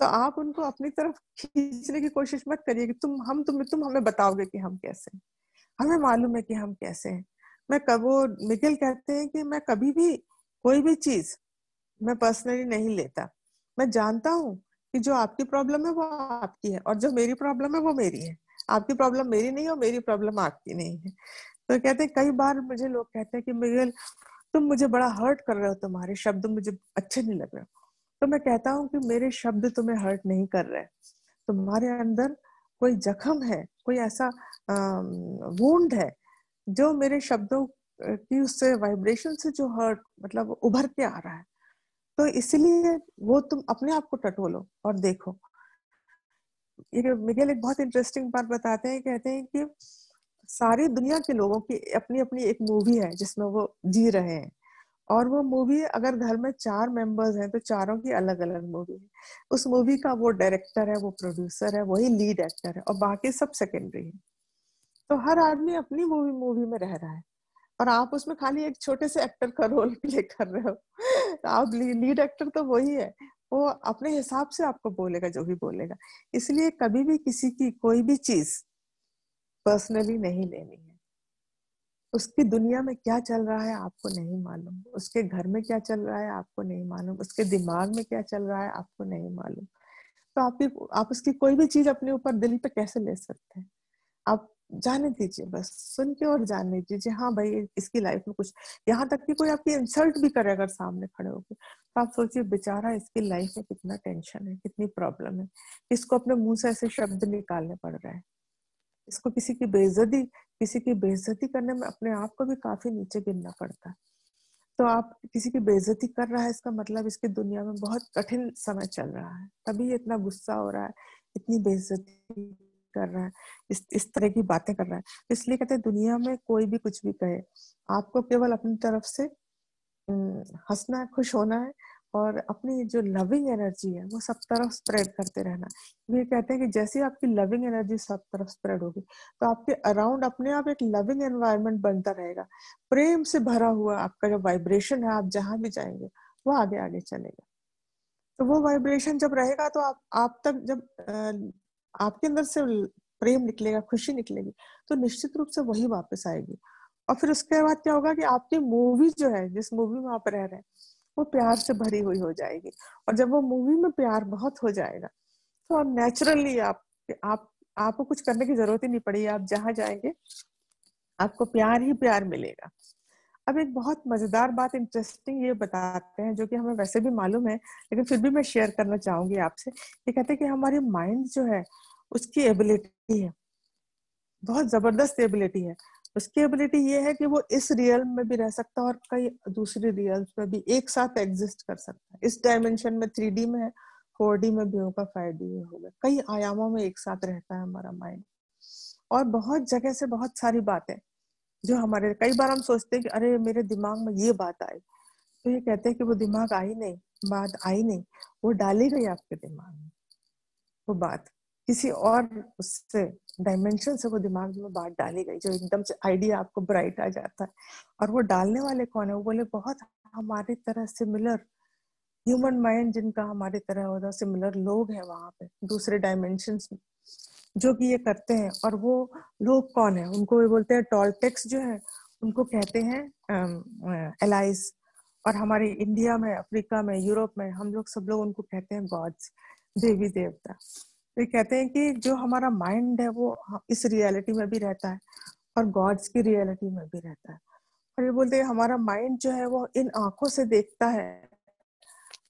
तो आप उनको अपनी तरफ खींचने की कोशिश मत करिए कि तुम हमें बताओगे कि हम कैसे हैं। हमें मालूम है कि हम कैसे हैं। वो मिगेल कहते हैं कि मैं कभी भी कोई भी चीज मैं पर्सनली नहीं लेता। मैं जानता हूँ कि जो आपकी प्रॉब्लम है वो आपकी है, और जो मेरी प्रॉब्लम है वो मेरी है। आपकी प्रॉब्लम मेरी नहीं है और मेरी प्रॉब्लम आपकी नहीं है। तो कहते हैं, कई बार मुझे लोग कहते हैं कि मिगेल तुम मुझे बड़ा हर्ट कर रहे हो, तुम्हारे शब्द मुझे अच्छे नहीं लग रहे। तो मैं कहता हूँ कि मेरे शब्द तुम्हें हर्ट नहीं कर रहे। तुम्हारे अंदर कोई जख्म है, कोई ऐसा वुंड है जो मेरे शब्दों की उससे वाइब्रेशन से जो हर्ट मतलब उभर के आ रहा है। तो इसलिए वो तुम अपने आप को टटोलो और देखो। ये मिगेल एक बहुत इंटरेस्टिंग बात बताते हैं, कहते हैं कि सारी दुनिया के लोगों की अपनी अपनी एक मूवी है जिसमें वो जी रहे हैं, और वो मूवी अगर घर में 4 मेंबर्स हैं तो चारों की अलग अलग मूवी है। उस मूवी का वो डायरेक्टर है, वो प्रोड्यूसर है, वही लीड एक्टर है, और बाकी सब सेकेंडरी है। तो हर आदमी अपनी मूवी मूवी में रह रहा है, और आप उसमें खाली एक छोटे से एक्टर का रोल प्ले कर रहे हो। आप लीड एक्टर तो वही है, वो अपने हिसाब से आपको बोलेगा जो भी बोलेगा। इसलिए कभी भी किसी की कोई भी चीज पर्सनली नहीं लेनी है। उसकी दुनिया में क्या चल रहा है आपको नहीं मालूम, उसके घर में क्या चल रहा है आपको नहीं मालूम, उसके दिमाग में क्या चल रहा है आपको नहीं मालूम। तो आप उसकी कोई भी चीज अपने ऊपर दिल पे कैसे ले सकते हैं। आप जाने दीजिए, बस सुन के और जाने दीजिए। हाँ भाई, इसकी लाइफ में कुछ, यहाँ तक कि कोई आपकी इंसल्ट भी करे अगर सामने खड़े होके, तो आप सोचिए बेचारा इसकी लाइफ में कितना टेंशन है, कितनी प्रॉब्लम है, इसको अपने मुंह से ऐसे शब्द निकालने पड़ रहे हैं। इसको किसी की बेइज्जती करने में अपने आप को भी काफी नीचे गिरना पड़ता है। तो आप किसी की बेइज्जती कर रहा है, इसका मतलब इसकी दुनिया में बहुत कठिन समय चल रहा है, तभी इतना गुस्सा हो रहा है, इतनी बेइज्जती कर रहा है, इस तरह की बातें कर रहा है। इसलिए कहते हैं दुनिया में कोई भी कुछ भी कहे, आपको केवल अपनी तरफ से हंसना है, खुश होना है, और अपनी जो लविंग एनर्जी है वो सब तरफ स्प्रेड करते रहना। ये कहते हैं कि जैसे आपकी लविंग एनर्जी सब तरफ स्प्रेड होगी तो आपके अराउंड अपने आप एक लविंग एनवायरनमेंट बनता रहेगा, प्रेम से भरा हुआ आपका जो वाइब्रेशन है, आप जहां भी जाएंगे वो आगे आगे चलेगा। तो वो वाइब्रेशन जब रहेगा तो आप तक जब आपके अंदर से प्रेम निकलेगा, खुशी निकलेगी, तो निश्चित रूप से वही वापस आएगी। और फिर उसके बाद क्या होगा कि आपकी मूवी जो है, जिस मूवी में आप रह रहे हैं, वो प्यार से भरी हुई हो जाएगी। और जब वो मूवी में प्यार बहुत हो जाएगा तो नेचुरली आप आपको कुछ करने की जरूरत ही नहीं पड़ेगी। आप जहां जाएंगे आपको प्यार ही प्यार मिलेगा। अब एक बहुत मजेदार बात, इंटरेस्टिंग ये बताते हैं, जो कि हमें वैसे भी मालूम है लेकिन फिर भी मैं शेयर करना चाहूंगी आपसे। ये कहते हैं कि हमारी माइंड जो है उसकी एबिलिटी है, बहुत जबरदस्त एबिलिटी है। उसकी एबिलिटी ये है कि वो इस रियल में भी रह सकता है और कई दूसरी रियल्स में भी एक साथ एग्जिस्ट कर सकता है। इस डायमेंशन में 3D में है, 4D में भी होगा, 5D में होगा, कई आयामों में एक साथ रहता है हमारा माइंड। और बहुत जगह से बहुत सारी बातें जो हमारे, कई बार हम सोचते हैं कि अरे मेरे दिमाग में ये बात आई, तो ये कहते हैं कि वो दिमाग आई नहीं, बात आई नहीं, वो डाली गई आपके दिमाग में। वो बात किसी और उससे डायमेंशन से वो दिमाग में बात डाली गई, जो एकदम से आइडिया आपको ब्राइट आ जाता है। और वो डालने वाले कौन है? वो बोले बहुत हमारे तरह सिमिलर ह्यूमन माइंड, जिनका हमारे तरह होता सिमिलर लोग हैं वहां पे दूसरे डायमेंशंस में, जो कि ये करते हैं। और वो लोग कौन है? उनको ये बोलते हैं टॉलटेक्स जो है, उनको कहते हैं एलाइज। और हमारे इंडिया में, अफ्रीका में, यूरोप में हम लोग सब लोग उनको कहते हैं गॉड्स, देवी देवता। तो ये कहते हैं कि जो हमारा माइंड है वो इस रियलिटी में भी रहता है और गॉड्स की रियलिटी में भी रहता है। और ये बोलते हैं हमारा माइंड जो है वो इन आंखों से देखता है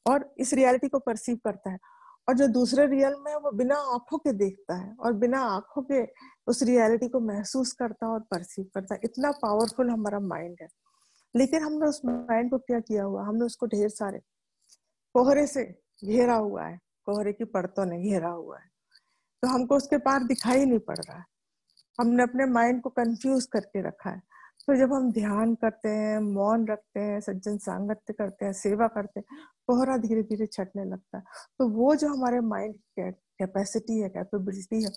और इस रियलिटी को परसीव करता है, और जो दूसरे रियल में है वो बिना आंखों के देखता है और बिना आंखों के उस रियलिटी को महसूस करता है और परसीव करता है। इतना पावरफुल हमारा माइंड है। लेकिन हमने उस माइंड को क्या किया हुआ, हमने उसको ढेर सारे कोहरे से घेरा हुआ है, कोहरे की परतों ने घेरा हुआ है, तो हमको उसके पार दिखाई नहीं पड़ रहा है। हमने अपने माइंड को कंफ्यूज करके रखा है। तो जब हम ध्यान करते हैं, मौन रखते हैं, सज्जन सांगत्य करते हैं, सेवा करते हैं, कोहरा धीरे धीरे छटने लगता है। तो वो जो हमारे माइंड की कैपेसिटी है, कैपेबिलिटी है,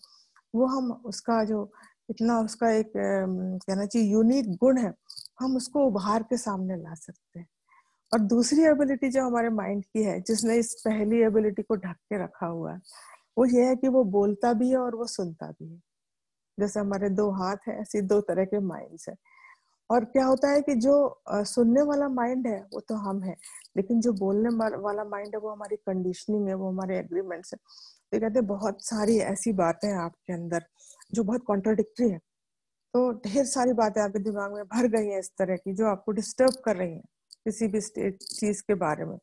वो हम उसका जो इतना उसका एक कहना चाहिए यूनिक गुण है, हम उसको उभार के सामने ला सकते हैं। और दूसरी एबिलिटी जो हमारे माइंड की है, जिसने इस पहली एबिलिटी को ढक के रखा हुआ है, वो ये है कि वो बोलता भी है और वो सुनता भी है। जैसे हमारे दो हाथ है, ऐसे दो तरह के माइंड्स है। और क्या होता है कि जो सुनने वाला माइंड है वो तो हम है, लेकिन जो बोलने वाला माइंड है वो हमारी कंडीशनिंग है, वो हमारे एग्रीमेंट्स है। तो कहते हैं बहुत सारी ऐसी बातें हैं आपके अंदर जो बहुत कॉन्ट्राडिक्टरी है। तो ढेर सारी बातें आपके दिमाग में भर गई हैं इस तरह की, जो आपको डिस्टर्ब कर रही हैं किसी भी चीज के बारे में,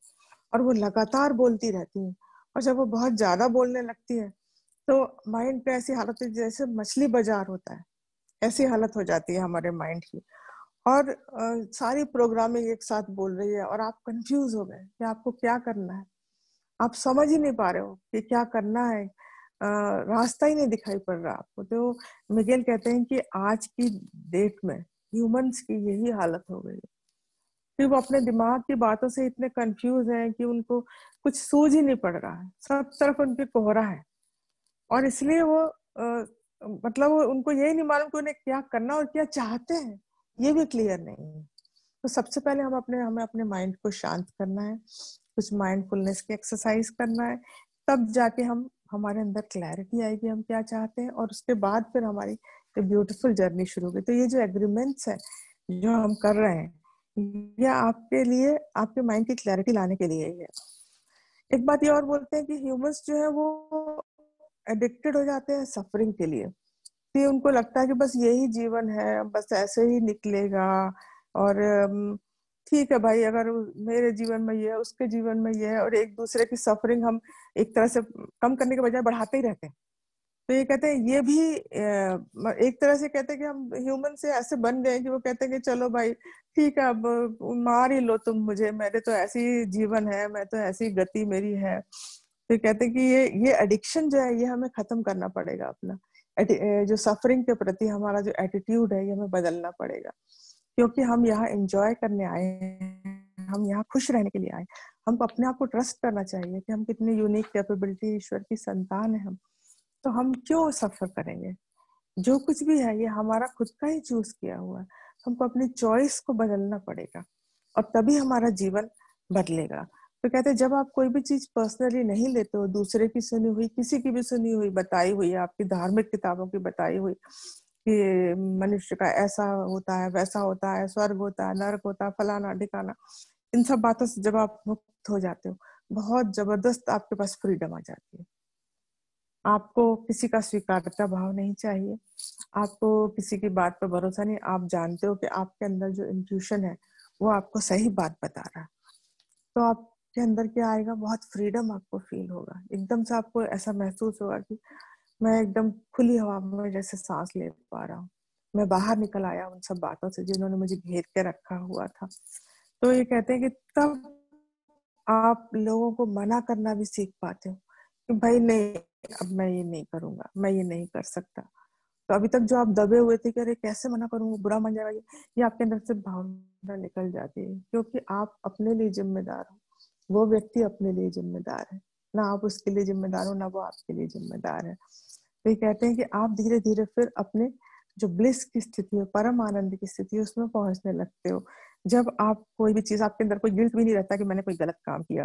और वो लगातार बोलती रहती हैं। और जब वो बहुत ज्यादा बोलने लगती है तो माइंड पे ऐसी हालत है जैसे मछली बाजार होता है, ऐसी हालत हो जाती है हमारे माइंड की। और सारी प्रोग्रामिंग एक साथ बोल रही है और आप कंफ्यूज हो गए कि आपको क्या करना है। आप समझ ही नहीं पा रहे हो कि क्या करना है, रास्ता ही नहीं दिखाई पड़ रहा आपको। तो मिगेल कहते हैं कि आज की डेट में ह्यूमंस की यही हालत हो गई है कि वो अपने दिमाग की बातों से इतने कंफ्यूज हैं कि उनको कुछ सूझ ही नहीं पड़ रहा है, सब तरफ उनके कोहरा है। और इसलिए वो मतलब उनको यही नहीं मालूम कि उन्हें क्या करना और क्या चाहते हैं, ये भी क्लियर नहीं है। तो सबसे पहले हमें अपने माइंड को शांत करना है, कुछ माइंडफुलनेस की एक्सरसाइज करना है, तब जाके हमारे अंदर क्लैरिटी आएगी हम क्या चाहते हैं, और उसके बाद फिर हमारी ब्यूटीफुल जर्नी शुरू होगी। तो ये जो एग्रीमेंट्स है जो हम कर रहे हैं, ये आपके लिए, आपके माइंड की क्लैरिटी लाने के लिए ही है। एक बात ये और बोलते हैं कि ह्यूमंस जो है वो एडिक्टेड हो जाते हैं सफरिंग के लिए। कि उनको लगता है कि बस यही जीवन है, बस ऐसे ही निकलेगा। और ठीक है भाई, अगर मेरे जीवन में ये है, उसके जीवन में ये है, और एक दूसरे की सफरिंग हम एक तरह से कम करने के बजाय बढ़ाते ही रहते हैं। तो ये कहते हैं ये भी एक तरह से कहते हैं कि हम ह्यूमन से ऐसे बन गए कि वो कहते हैं कि चलो भाई ठीक है, अब मार ही लो तुम मुझे, मेरे तो ऐसी जीवन है, मैं तो ऐसी गति मेरी है। तो कहते हैं कि ये एडिक्शन जो है ये हमें खत्म करना पड़ेगा। अपना जो सफरिंग के प्रति हमारा जो एटीट्यूड है ये हमें बदलना पड़ेगा, क्योंकि हम यहाँ एंजॉय करने आए हैं, हम यहाँ खुश रहने के लिए आए। हमको अपने आप को ट्रस्ट करना चाहिए कि हम कितनी यूनिक कैपेबिलिटी ईश्वर की संतान है हम। तो हम क्यों सफर करेंगे? जो कुछ भी है ये हमारा खुद का ही चूज किया हुआ है। हमको अपनी चॉइस को बदलना पड़ेगा और तभी हमारा जीवन बदलेगा। तो कहते हैं जब आप कोई भी चीज पर्सनली नहीं लेते हो, दूसरे की सुनी हुई, किसी की भी सुनी हुई, बताई हुई, आपकी धार्मिक किताबों की बताई हुई कि मनुष्य का ऐसा होता है, वैसा होता है, स्वर्ग होता है, नरक होता है, फलाना ठिकाना, इन सब बातों से जब आप मुक्त हो जाते हो, बहुत जबरदस्त आपके पास फ्रीडम आ जाती है। आपको किसी का स्वीकारता भाव नहीं चाहिए, आपको किसी की बात पर भरोसा नहीं। आप जानते हो कि आपके अंदर जो इंट्यूशन है वो आपको सही बात बता रहा है। तो आपके अंदर क्या आएगा, बहुत फ्रीडम आपको फील होगा। एकदम से आपको ऐसा महसूस होगा कि मैं एकदम खुली हवा में जैसे सांस ले पा रहा हूँ, मैं बाहर निकल आया उन सब बातों से जिन्होंने मुझे घेर के रखा हुआ था। तो ये कहते हैं कि तब आप लोगों को मना करना भी सीख पाते हो कि भाई नहीं, अब मैं ये नहीं करूंगा, मैं ये नहीं कर सकता। तो अभी तक जो आप दबे हुए थे कि अरे कैसे मना करूंगा, बुरा मान जाएगा, ये आपके अंदर से भावना निकल जाती है, क्योंकि आप अपने लिए जिम्मेदार हो। वो व्यक्ति अपने लिए जिम्मेदार है, ना आप उसके लिए जिम्मेदार हो, ना वो आपके लिए जिम्मेदार है। तो ये कहते हैं कि आप धीरे धीरे फिर अपने जो ब्लिस की स्थिति है, परम आनंद की स्थिति है, उसमें पहुंचने लगते हो। जब आप कोई भी चीज, आपके अंदर कोई गिल्ट भी नहीं रहता कि मैंने कोई गलत काम किया,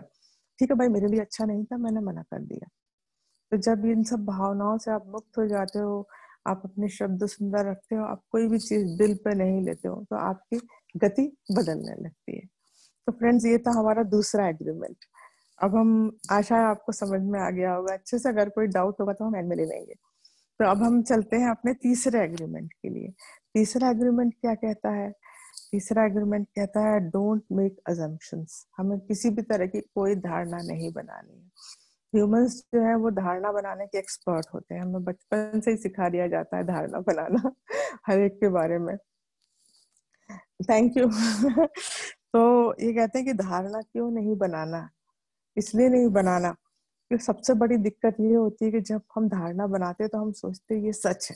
ठीक है भाई मेरे लिए अच्छा नहीं था, मैंने मना कर दिया। तो जब इन सब भावनाओं से आप मुक्त हो जाते हो, आप अपने शब्द सुंदर रखते हो, आप कोई भी चीज दिल पे नहीं लेते हो, तो आपकी गति बदलने लगती है। तो फ्रेंड्स, ये था हमारा दूसरा एग्रीमेंट। अब हम, आशा है आपको समझ में आ गया होगा अच्छे से। अगर कोई डाउट होगा तो हम एंड में ले लेंगे। तो अब हम चलते हैं अपने तीसरे एग्रीमेंट के लिए। तीसरा एग्रीमेंट क्या कहता है? तीसरा एग्रीमेंट कहता है डोंट मेक अजम्पशंस। हमें किसी भी तरह की कोई धारणा नहीं बनानी है। ह्यूमंस जो है वो धारणा बनाने के एक्सपर्ट होते हैं, हमें बचपन से ही सिखा दिया जाता है धारणा बनाना हर एक के बारे में। थैंक यू तो ये कहते हैं कि धारणा क्यों नहीं बनाना, इसलिए नहीं बनाना कि सबसे बड़ी दिक्कत ये होती है कि जब हम धारणा बनाते हैं तो हम सोचते हैं ये सच है।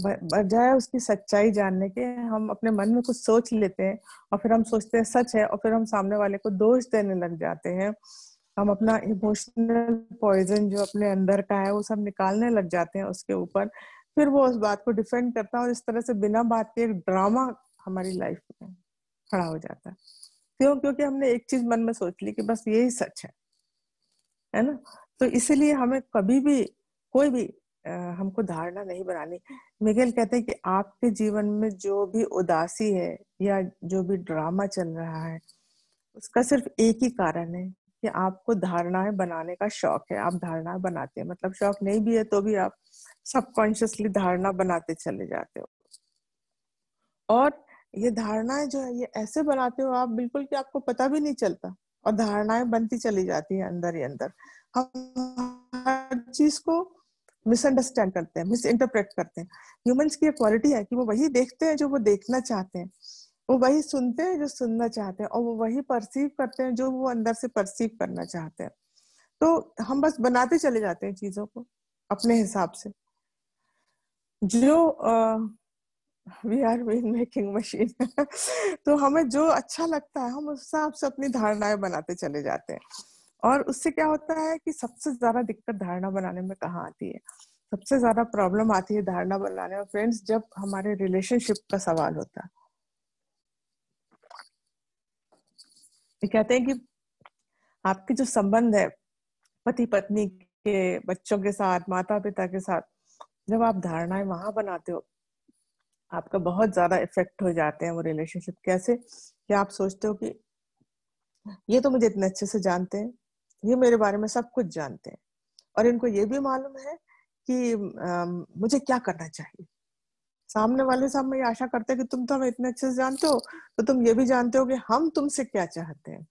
बजाय उसकी सच्चाई जानने के हम अपने मन में कुछ सोच लेते हैं और फिर हम सोचते हैं सच है, और फिर हम सामने वाले को दोष देने लग जाते हैं। हम अपना इमोशनल पॉइजन जो अपने अंदर का है वो सब निकालने लग जाते हैं उसके ऊपर। फिर वो उस बात को डिफेंड करता है और इस तरह से बिना बात के एक ड्रामा हमारी लाइफ में खड़ा हो जाता है। क्यों? क्योंकि हमने एक चीज मन में सोच ली कि बस यही सच है ना। तो इसलिए हमें कभी भी कोई भी हमको धारणा नहीं बनानी। मिगेल कहते हैं कि आपके जीवन में जो भी उदासी है या जो भी ड्रामा चल रहा है उसका सिर्फ एक ही कारण है कि आपको धारणाएं बनाने का शौक है। आप धारणाएं बनाते हैं, मतलब शौक नहीं भी है तो भी आप सबकॉन्शियसली धारणा बनाते चले जाते हो। और ये धारणाएं जो है ये ऐसे बनाते हो आप बिल्कुल कि आपको पता भी नहीं चलता, और धारणाएं बनती चली जाती है अंदर ही अंदर। हम हर चीज को मिसअंडरस्टैंड करते हैं, मिस इंटरप्रेट करते हैं। ह्यूमंस की क्वालिटी है कि वो वही देखते हैं जो वो देखना चाहते हैं, वो वही सुनते हैं जो सुनना चाहते हैं, और वो वही परसीव करते हैं जो वो अंदर से परसीव करना चाहते हैं। तो हम बस बनाते चले जाते हैं चीजों को अपने हिसाब से। जो वी आर मेकिंग मशीन तो हमें जो अच्छा लगता है हम उस हिसाब से अपनी धारणाएं बनाते चले जाते हैं। और उससे क्या होता है कि सबसे ज्यादा दिक्कत धारणा बनाने में कहाँ आती है? सबसे ज्यादा प्रॉब्लम आती है धारणा बनाने में फ्रेंड्स जब हमारे रिलेशनशिप का सवाल होता है। ये कहते हैं कि आपके जो संबंध है पति पत्नी के, बच्चों के साथ, माता पिता के साथ, जब आप धारणाएं वहां बनाते हो आपका बहुत ज्यादा इफेक्ट हो जाते हैं वो रिलेशनशिप। कैसे? कि आप सोचते हो कि ये तो मुझे इतने अच्छे से जानते हैं, ये मेरे बारे में सब कुछ जानते हैं, और इनको ये भी मालूम है कि मुझे क्या करना चाहिए। सामने वाले से हम ये आशा करते हैं कि तुम तो हमें इतने अच्छे से जानते हो तो तुम ये भी जानते हो कि हम तुमसे क्या चाहते हैं।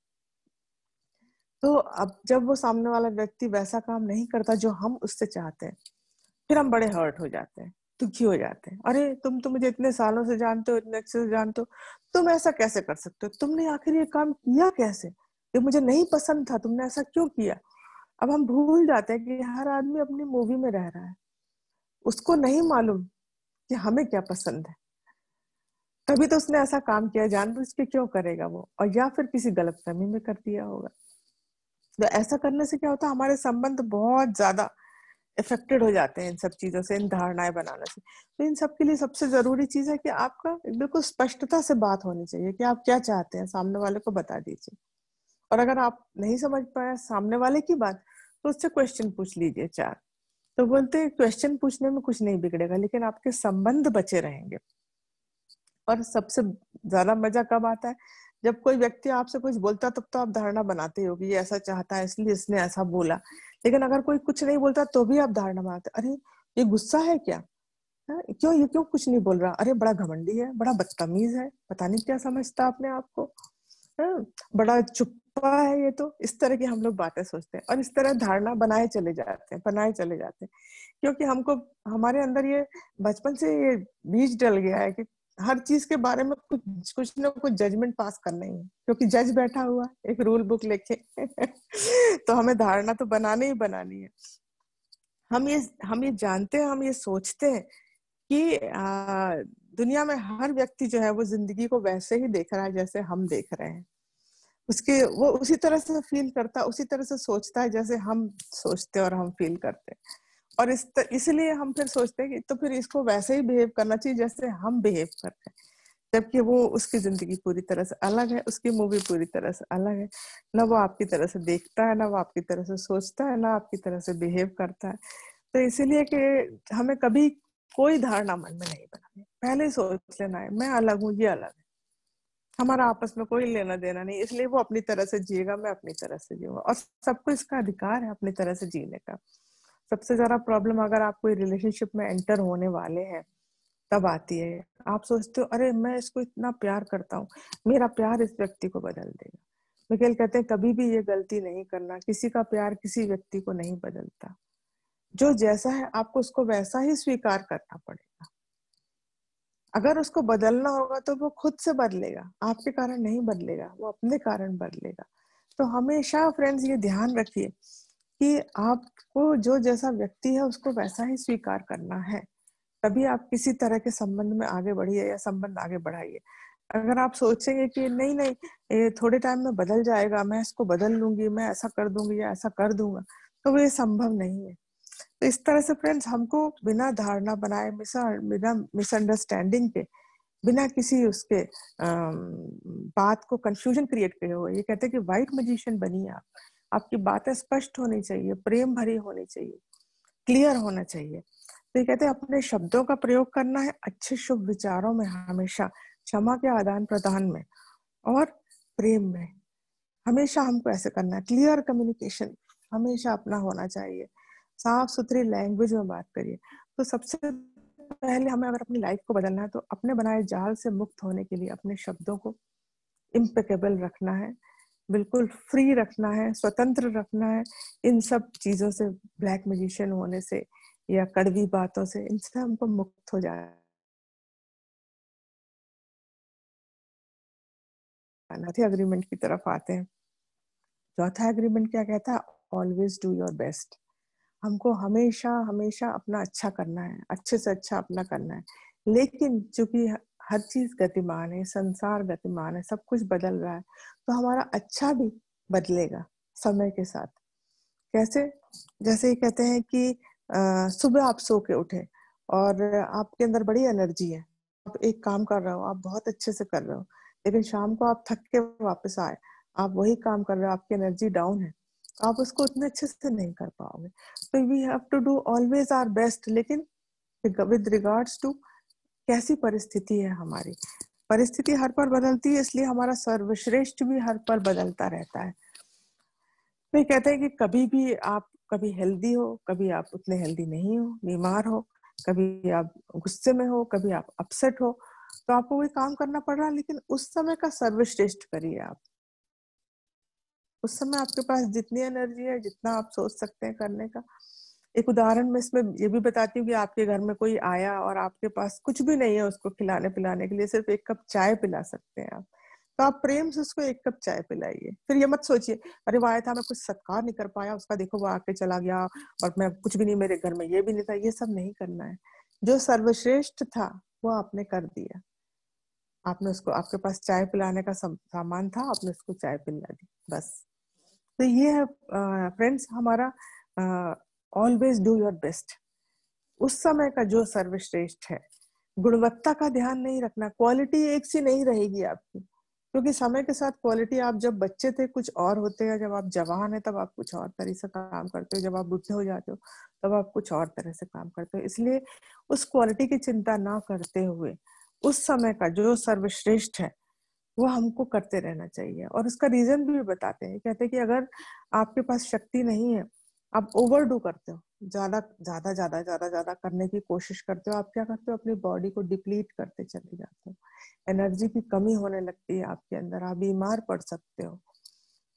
तो अब जब वो सामने वाला व्यक्ति वैसा काम नहीं करता जो हम उससे चाहते हैं, फिर हम बड़े हर्ट हो जाते हैं, दुखी हो जाते हैं। अरे तुम तो मुझे इतने सालों से जानते हो, इतने अच्छे से जानते हो, तुम ऐसा कैसे कर सकते हो? तुमने आखिर ये काम किया कैसे? ये मुझे नहीं पसंद था, तुमने ऐसा क्यों किया? अब हम भूल जाते हैं कि हर आदमी अपनी मूवी में रह रहा है, उसको नहीं मालूम कि हमें क्या पसंद है। तभी तो उसने ऐसा काम किया, जानबूझ के क्यों करेगा वो? और या फिर किसी गलतफहमी में कर दिया होगा। तो ऐसा करने से क्या होता है, हमारे संबंध बहुत ज्यादा इफेक्टेड हो जाते हैं इन सब चीजों से, इन धारणाएं बनाने से। तो इन सब के लिए सबसे जरूरी चीज है कि आपका बिल्कुल स्पष्टता से बात होनी चाहिए कि आप क्या चाहते हैं, सामने वाले को बता दीजिए। और अगर आप नहीं समझ पाए सामने वाले की बात तो उससे क्वेश्चन पूछ लीजिए 4। तो बोलते हैं क्वेश्चन पूछने में कुछ नहीं बिगड़ेगा, लेकिन आपके संबंध बचे रहेंगे। और सबसे ज्यादा मजा कब आता है? जब कोई व्यक्ति आपसे कुछ बोलता तब तो आप धारणा बनाते हो कि ये ऐसा चाहता है इसलिए इसने ऐसा बोला। लेकिन अगर कोई कुछ नहीं बोलता तो भी आप धारणा बनाते, अरे ये गुस्सा है क्या? क्यों ये क्यों कुछ नहीं बोल रहा? अरे बड़ा घमंडी है, बड़ा बदतमीज है, पता नहीं क्या समझता अपने आप को, बड़ा चुप्पा है ये तो। इस तरह की हम लोग बातें सोचते हैं और इस तरह धारणा बनाए चले जाते हैं, क्योंकि हमको हमारे अंदर ये बचपन से ये बीज डल गया है कि हर चीज के बारे में कुछ ना कुछ जजमेंट पास करना ही है, क्योंकि जज बैठा हुआ एक रूल बुक लेके तो हमें धारणा तो बनानी ही बनानी है। हम ये जानते हैं, हम ये सोचते हैं कि दुनिया में हर व्यक्ति जो है वो जिंदगी को वैसे ही देख रहा है जैसे हम देख रहे हैं। उसके वो उसी तरह से फील करता, उसी तरह से सोचता है जैसे हम सोचते और हम फील करते हैं। और इसलिए हम फिर सोचते हैं कि तो फिर इसको वैसे ही बिहेव करना चाहिए जैसे हम बिहेव करते हैं, जबकि वो उसकी जिंदगी पूरी तरह से अलग है, उसकी मूवी पूरी तरह से अलग है। ना वो आपकी तरह से देखता है, ना वो आपकी तरह से सोचता है, ना आपकी तरह से बिहेव करता है। तो इसीलिए कि हमें कभी कोई धारणा मन में नहीं बनानी, पहले ही सोच लेना है मैं अलग हूँ, ये अलग है, हमारा आपस में कोई लेना देना नहीं। इसलिए वो अपनी तरह से जिएगा, मैं अपनी तरह से जीऊंगा, और सबको इसका अधिकार है अपनी तरह से जीने का। सबसे ज्यादा प्रॉब्लम अगर आप कोई रिलेशनशिप में एंटर होने वाले हैं तब आती है। आप सोचते हो अरे मैं इसको इतना प्यार करता हूँ, मेरा प्यार इस व्यक्ति को बदल देगा। मिगेल कहते हैं कभी भी ये गलती नहीं करना, किसी का प्यार किसी व्यक्ति को नहीं बदलता। जो जैसा है आपको उसको वैसा ही स्वीकार करना पड़ेगा। अगर उसको बदलना होगा तो वो खुद से बदलेगा, आपके कारण नहीं बदलेगा, वो अपने कारण बदलेगा। तो हमेशा फ्रेंड्स ये ध्यान रखिए कि आपको जो जैसा व्यक्ति है उसको वैसा ही स्वीकार करना है, तभी आप किसी तरह के संबंध में आगे बढ़िए या संबंध आगे बढ़ाइए। अगर आप सोचेंगे कि नहीं नहीं ये थोड़े टाइम में बदल जाएगा, मैं इसको बदल लूंगी, मैं ऐसा कर दूंगी या ऐसा कर दूंगा, तो वो ये संभव नहीं है। तो इस तरह से फ्रेंड्स, हमको बिना धारणा बनाए, बिना मिसअंडरस्टैंडिंग के, बिना किसी उसके बात को कंफ्यूजन क्रिएट किए हुए, ये कहते हैं कि व्हाइट मैजिशियन बनिए आप। आपकी बातें स्पष्ट होनी चाहिए, प्रेम भरी होनी चाहिए, क्लियर होना चाहिए। तो ये कहते हैं अपने शब्दों का प्रयोग करना है अच्छे शुभ विचारों में, हमेशा क्षमा के आदान प्रदान में और प्रेम में। हमेशा हमको ऐसे करना है। क्लियर कम्युनिकेशन हमेशा अपना होना चाहिए। साफ सुथरी लैंग्वेज में बात करिए। तो सबसे पहले हमें अगर अपनी लाइफ को बदलना है तो अपने बनाए जाल से मुक्त होने के लिए अपने शब्दों को इम्पेकेबल रखना है, बिल्कुल फ्री रखना है, स्वतंत्र रखना है इन सब चीजों से, ब्लैक मैजिशियन होने से या कड़वी बातों से, इनसे हमको मुक्त हो जाना। चौथे एग्रीमेंट की तरफ आते हैं। चौथा एग्रीमेंट क्या कहता है? Always do your best. हमको हमेशा हमेशा अपना अच्छा करना है, अच्छे से अच्छा अपना करना है। लेकिन चूंकि हर चीज गतिमान है, संसार गतिमान है, सब कुछ बदल रहा है, तो हमारा अच्छा भी बदलेगा समय के साथ। कैसे? जैसे ये कहते हैं कि सुबह आप सो के उठे और आपके अंदर बड़ी एनर्जी है, आप एक काम कर रहे हो, आप बहुत अच्छे से कर रहे हो, लेकिन शाम को आप थक के वापस आए, आप वही काम कर रहे हो, आपकी एनर्जी डाउन है, तो आप उसको उतने अच्छे से नहीं कर पाओगे। तो we have to do always our best, लेकिन विद रिगार्ड्स टू कैसी परिस्थिति है हमारी। परिस्थिति हर पर बदलती है, इसलिए हमारा सर्वश्रेष्ठ भी हर पर बदलता रहता है। तो ये कहते हैं कि कभी भी आप, कभी हेल्दी हो, कभी आप उतने हेल्दी नहीं हो, बीमार हो, कभी आप गुस्से में हो, कभी आप अपसेट हो, तो आपको कोई काम करना पड़ रहा है, लेकिन उस समय का सर्वश्रेष्ठ करिए आप। उस समय आपके पास जितनी एनर्जी है, जितना आप सोच सकते हैं करने का। एक उदाहरण मैं इसमें ये भी बताती हूँ कि आपके घर में कोई आया और आपके पास कुछ भी नहीं है उसको खिलाने पिलाने के लिए, सिर्फ एक कप चाय पिला सकते हैं आप, तो आप प्रेम से उसको एक कप चाय पिलाइए। फिर ये मत सोचिए अरे वो आया था, मैं कुछ सत्कार नहीं कर पाया उसका, देखो वो आके चला गया और मैं कुछ भी नहीं, मेरे घर में ये भी नहीं था। ये सब नहीं करना है। जो सर्वश्रेष्ठ था वो आपने कर दिया। आपने उसको, आपके पास चाय पिलाने का सामान था, आपने उसको चाय पिला दी, बस। तो ये है फ्रेंड्स हमारा ऑलवेज डू योर बेस्ट। उस समय का जो सर्वश्रेष्ठ है, गुणवत्ता का ध्यान नहीं रखना। क्वालिटी एक सी नहीं रहेगी आपकी, क्योंकि समय के साथ क्वालिटी, आप जब बच्चे थे कुछ और होते हैं, जब आप जवान है तब आप कुछ और तरह से काम करते हो, जब आप बुढ़े हो जाते हो तब आप कुछ और तरह से काम करते हो। इसलिए उस क्वालिटी की चिंता ना करते हुए उस समय का जो सर्वश्रेष्ठ है वो हमको करते रहना चाहिए। और उसका रीजन भी बताते हैं, कहते हैं कि अगर आपके पास शक्ति नहीं है, आप ओवरडू करते हो, ज्यादा ज्यादा ज्यादा ज्यादा ज्यादा करने की कोशिश करते हो, आप क्या करते हो, अपनी बॉडी को डिप्लीट करते चले जाते हो, एनर्जी की कमी होने लगती है आपके अंदर, आप बीमार पड़ सकते हो।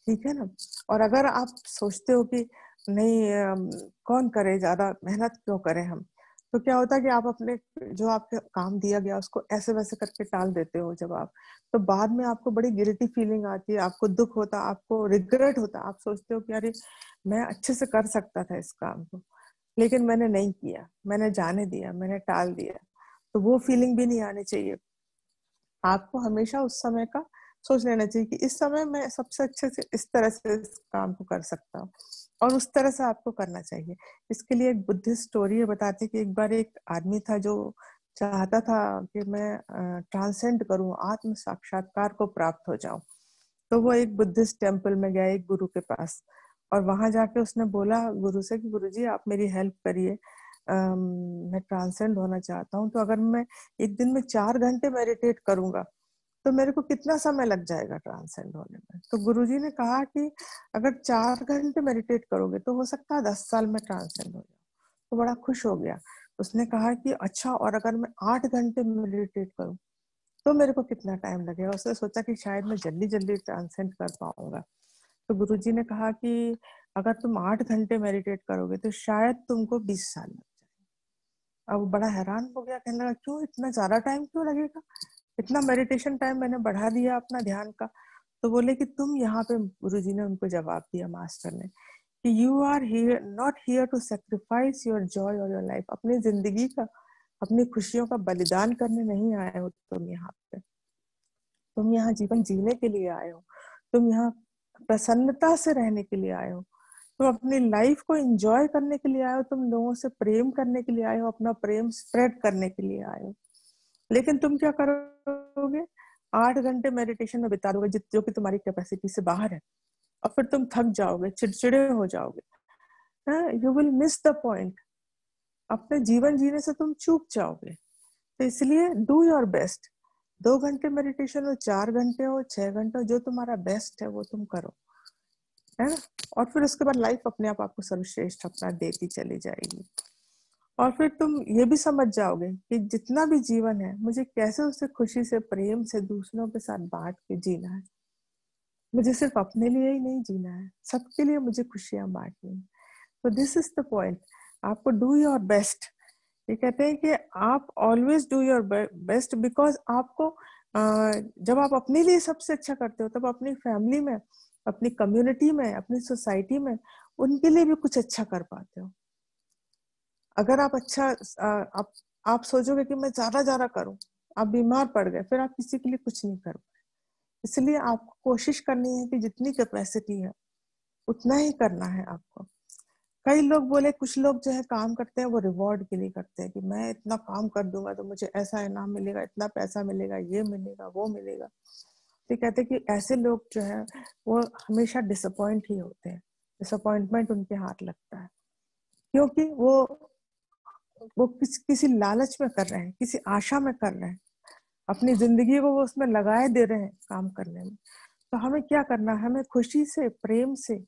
ठीक है ना? और अगर आप सोचते हो कि नहीं कौन करे, ज्यादा मेहनत क्यों करें हम, तो क्या होता है कि आप अपने जो आपके काम दिया गया उसको ऐसे वैसे करके टाल देते हो। जब आप, तो बाद में आपको बड़ी गिल्टी फीलिंग आती है, आपको दुख होता, आपको रिग्रेट होता, आप सोचते हो कि अरे मैं अच्छे से कर सकता था इस काम को, लेकिन मैंने नहीं किया, मैंने जाने दिया, मैंने टाल दिया। तो वो फीलिंग भी नहीं आनी चाहिए। आपको हमेशा उस समय का सोच लेना चाहिए कि इस समय मैं सबसे अच्छे से इस तरह से इस काम को कर सकता हूँ, और उस तरह से आपको करना चाहिए। इसके लिए एक बुद्धिस्ट स्टोरी है, बताते कि एक बार एक आदमी था जो चाहता था कि मैं ट्रांसेंड करूं, आत्म साक्षात्कार को प्राप्त हो जाऊं। तो वो एक बुद्धिस्ट टेम्पल में गया, एक गुरु के पास, और वहां जाके उसने बोला गुरु से कि गुरुजी आप मेरी हेल्प करिए, मैं ट्रांसेंड होना चाहता हूँ, तो अगर मैं एक दिन में 4 घंटे मेडिटेट करूंगा तो मेरे को कितना समय लग जाएगा ट्रांसेंड होने में? तो गुरुजी ने कहा कि अगर 4 घंटे मेडिटेट करोगे तो हो सकता है 10 साल में ट्रांसेंड हो जाए। तो बड़ा खुश हो गया। उसने कहा कि अच्छा, और अगर मैं 8 घंटे मेडिटेट करूं तो मेरे को कितना टाइम लगेगा? उसने सोचा कि शायद मैं जल्दी जल्दी ट्रांसेंड कर पाऊंगा। तो गुरुजी ने कहा कि अगर तुम 8 घंटे मेडिटेट करोगे तो शायद तुमको 20 साल लग जाए। अब वो बड़ा हैरान हो गया, कहने लगा क्यों इतना ज्यादा टाइम क्यों लगेगा? इतना मेडिटेशन टाइम मैंने बढ़ा दिया अपना ध्यान का। तो बोले कि तुम यहाँ पे, गुरुजी ने उनको जवाब दिया, मास्टर ने, कि you are here, not here to sacrifice your joy और योर लाइफ। अपनी जिंदगी का, अपनी खुशियों का बलिदान करने नहीं आए हो तुम यहाँ पे। तुम यहाँ जीवन जीने के लिए आए हो, तुम यहाँ प्रसन्नता से रहने के लिए आए हो, तुम अपनी लाइफ को एंजॉय करने के लिए आए हो, तुम लोगों से प्रेम करने के लिए आए हो, अपना प्रेम स्प्रेड करने के लिए आए हो। लेकिन तुम क्या करोगे? 8 घंटे मेडिटेशन में बिता दोगे जो कि तुम्हारी कैपेसिटी से बाहर है, और फिर तुम थक जाओगे, चिड़चिड़े हो जाओगे। You will miss the point. अपने जीवन जीने से तुम चूक जाओगे। तो इसलिए डू योर बेस्ट। 2 घंटे मेडिटेशन हो, 4 घंटे हो, 6 घंटे हो, जो तुम्हारा बेस्ट है वो तुम करो, है ना। और फिर उसके बाद लाइफ अपने आप आपको सर्वश्रेष्ठ अपना देती चली जाएगी। और फिर तुम ये भी समझ जाओगे कि जितना भी जीवन है मुझे कैसे उसे खुशी से, प्रेम से, दूसरों के साथ बांट के जीना है। मुझे सिर्फ अपने लिए ही नहीं जीना है, सबके लिए मुझे खुशियां बांटनी है। तो दिस इज द पॉइंट। आपको डू योर बेस्ट। ये कहते हैं कि आप always do your best, because आपको जब आप अपने लिए सबसे अच्छा करते हो तब अपनी फैमिली में, अपनी कम्युनिटी में, अपनी सोसाइटी में उनके लिए भी कुछ अच्छा कर पाते हो। अगर आप अच्छा आप सोचोगे कि मैं ज्यादा करूं, आप बीमार पड़ गए, फिर आप किसी के लिए कुछ नहीं कर पाए। इसलिए आपको कोशिश करनी है कि जितनी कैपेसिटी है उतना ही करना है आपको। कई लोग बोले, कुछ लोग जो है काम करते हैं वो रिवॉर्ड के लिए करते हैं कि मैं इतना काम कर दूंगा तो मुझे ऐसा इनाम मिलेगा, इतना पैसा मिलेगा, ये मिलेगा, वो मिलेगा। तो कहते हैं कि ऐसे लोग जो है वो हमेशा डिसअपॉइंट ही होते हैं, डिसअपॉइंटमेंट उनके हाथ लगता है, क्योंकि वो किसी लालच में कर रहे हैं, किसी आशा में कर रहे हैं, अपनी जिंदगी को वो उसमें लगाए दे रहे हैं काम करने में। तो हमें क्या करना है? हमें खुशी से, प्रेम से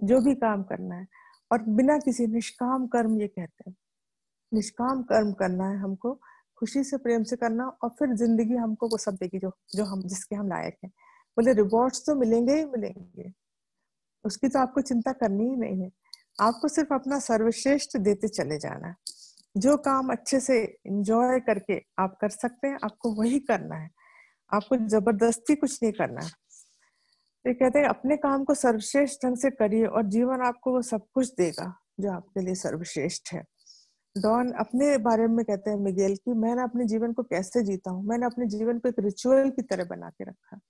जो भी काम करना है, और बिना किसी, निष्काम कर्म ये कहते हैं, निष्काम कर्म करना है हमको, खुशी से, प्रेम से करना। और फिर जिंदगी हमको वो सब देगी जो जो हम जिसके हम लायक हैं। बोले रिवॉर्ड्स तो मिलेंगे ही मिलेंगे, उसकी तो आपको चिंता करनी ही नहीं है। आपको सिर्फ अपना सर्वश्रेष्ठ देते चले जाना है। जो काम अच्छे से एंजॉय करके आप कर सकते हैं, आपको वही करना है। आपको जबरदस्ती कुछ नहीं करना है। ये कहते हैं अपने काम को सर्वश्रेष्ठ ढंग से करिए और जीवन आपको वो सब कुछ देगा जो आपके लिए सर्वश्रेष्ठ है। डॉन अपने बारे में कहते हैं मिगेल कि मैंने अपने जीवन को कैसे जीता हूँ। मैंने अपने जीवन को एक रिचुअल की तरह बना के रखा।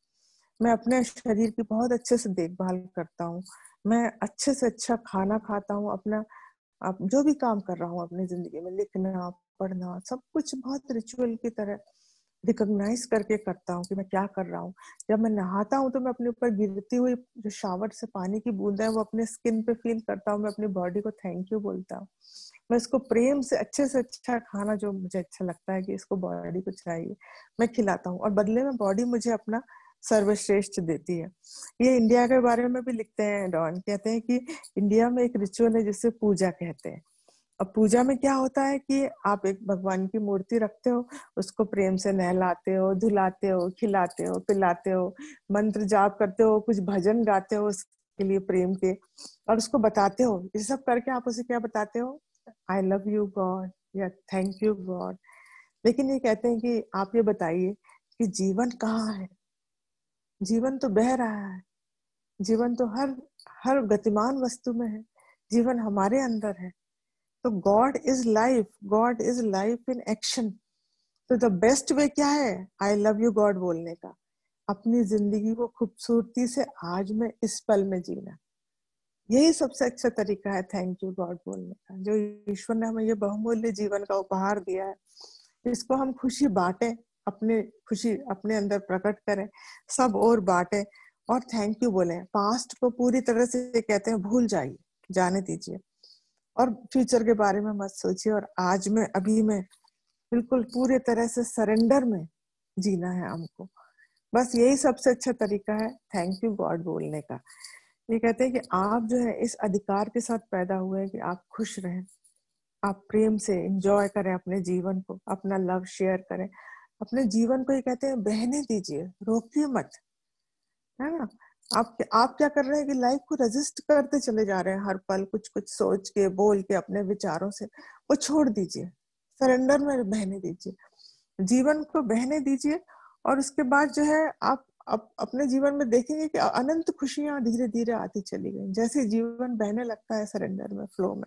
मैं अपने शरीर की बहुत अच्छे से देखभाल करता हूँ। मैं अच्छे से अच्छा खाना खाता हूँ। अपना जो भी काम कर रहा हूँ अपनी जिंदगी में, लिखना, पढ़ना, सब कुछ बहुत रिचुअल की तरह रिकॉग्नाइज करके करता हूँ कि मैं क्या कर रहा हूँ। जब मैं नहाता हूँ तो मैं अपने ऊपर गिरती हुई जो शावर से पानी की बूंद है वो अपने स्किन पे फील करता हूँ। मैं अपनी बॉडी को थैंक यू बोलता हूँ। मैं इसको प्रेम से अच्छे अच्छा खाना जो मुझे अच्छा लगता है कि इसको बॉडी को चाहिए, मैं खिलाता हूँ, और बदले में बॉडी मुझे अपना सर्वश्रेष्ठ देती है। ये इंडिया के बारे में भी लिखते हैं डॉन, कहते हैं कि इंडिया में एक रिचुअल है जिसे पूजा कहते हैं। अब पूजा में क्या होता है कि आप एक भगवान की मूर्ति रखते हो, उसको प्रेम से नहलाते हो, धुलाते हो, खिलाते हो, पिलाते हो, मंत्र जाप करते हो, कुछ भजन गाते हो उसके लिए प्रेम के, और उसको बताते हो। ये सब करके आप उसे क्या बताते हो? आई लव यू गॉड या थैंक यू गॉड। लेकिन ये कहते हैं कि आप ये बताइए कि जीवन कहाँ है? जीवन तो बह रहा है। जीवन तो हर गतिमान वस्तु में है। जीवन हमारे अंदर है। तो God is life, God is life in action. तो द बेस्ट वे क्या है? आई लव यू गॉड बोलने का। अपनी जिंदगी को खूबसूरती से आज में इस पल में जीना, यही सबसे अच्छा तरीका है थैंक यू गॉड बोलने का, जो ईश्वर ने हमें ये बहुमूल्य जीवन का उपहार दिया है। इसको हम खुशी बांटे, अपने खुशी अपने अंदर प्रकट करें, सब और बांटे, और थैंक यू बोले। पास्ट को पूरी तरह से कहते हैं भूल जाइए, जाने दीजिए, और फ्यूचर के बारे में मत सोचिए, और आज में, अभी में बिल्कुल पूरे तरह से सरेंडर में जीना है हमको। बस यही सबसे अच्छा तरीका है थैंक यू गॉड बोलने का। ये कहते हैं कि आप जो है इस अधिकार के साथ पैदा हुए हैं कि आप खुश रहें, आप प्रेम से एंजॉय करें अपने जीवन को, अपना लव शेयर करें, अपने जीवन को ये कहते हैं बहने दीजिए, रोकिए मत, है ना। आप क्या कर रहे हैं कि लाइफ को रेजिस्ट करते चले जा रहे हैं, हर पल कुछ कुछ सोच के, बोल के, अपने विचारों से। वो छोड़ दीजिए, सरेंडर में बहने दीजिए, जीवन को बहने दीजिए। और उसके बाद जो है आप अपने जीवन में देखेंगे कि अनंत खुशियां धीरे धीरे आती चली गई। जैसे जीवन बहने लगता है सरेंडर में, फ्लो में,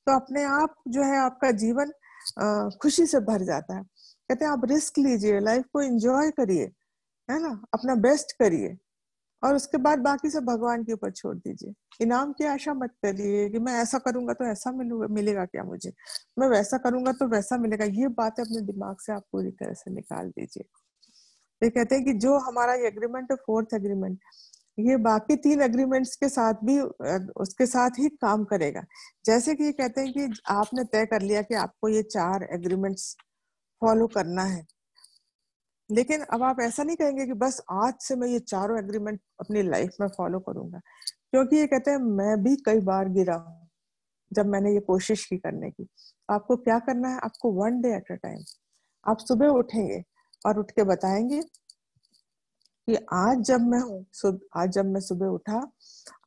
तो अपने आप जो है आपका जीवन खुशी से भर जाता है। कहते हैं आप रिस्क लीजिए, लाइफ को एंजॉय करिए, है ना, अपना बेस्ट करिए, और उसके बाद बाकी सब भगवान के ऊपर छोड़ दीजिए। इनाम की आशा मत करिए कि मैं ऐसा करूंगा तो ऐसा मिलेगा क्या मुझे, मैं वैसा करूंगा तो वैसा मिलेगा। ये बातें अपने दिमाग से आप पूरी तरह से निकाल दीजिए। ये कहते हैं कि जो हमारा ये एग्रीमेंट है, फोर्थ एग्रीमेंट, ये बाकी 3 एग्रीमेंट्स के साथ भी उसके साथ ही काम करेगा। जैसे कि ये कहते हैं कि आपने तय कर लिया कि आपको ये 4 एग्रीमेंट्स फॉलो करना है, लेकिन अब आप ऐसा नहीं कहेंगे कि बस आज से मैं ये चारों एग्रीमेंट अपनी लाइफ में फॉलो करूंगा, क्योंकि ये कहते हैं मैं भी कई बार गिरा हूं जब मैंने ये कोशिश की करने की। आपको क्या करना है, आपको 1 डे एट अ टाइम, आप सुबह उठेंगे और उठ के बताएंगे कि आज जब मैं सुबह उठा,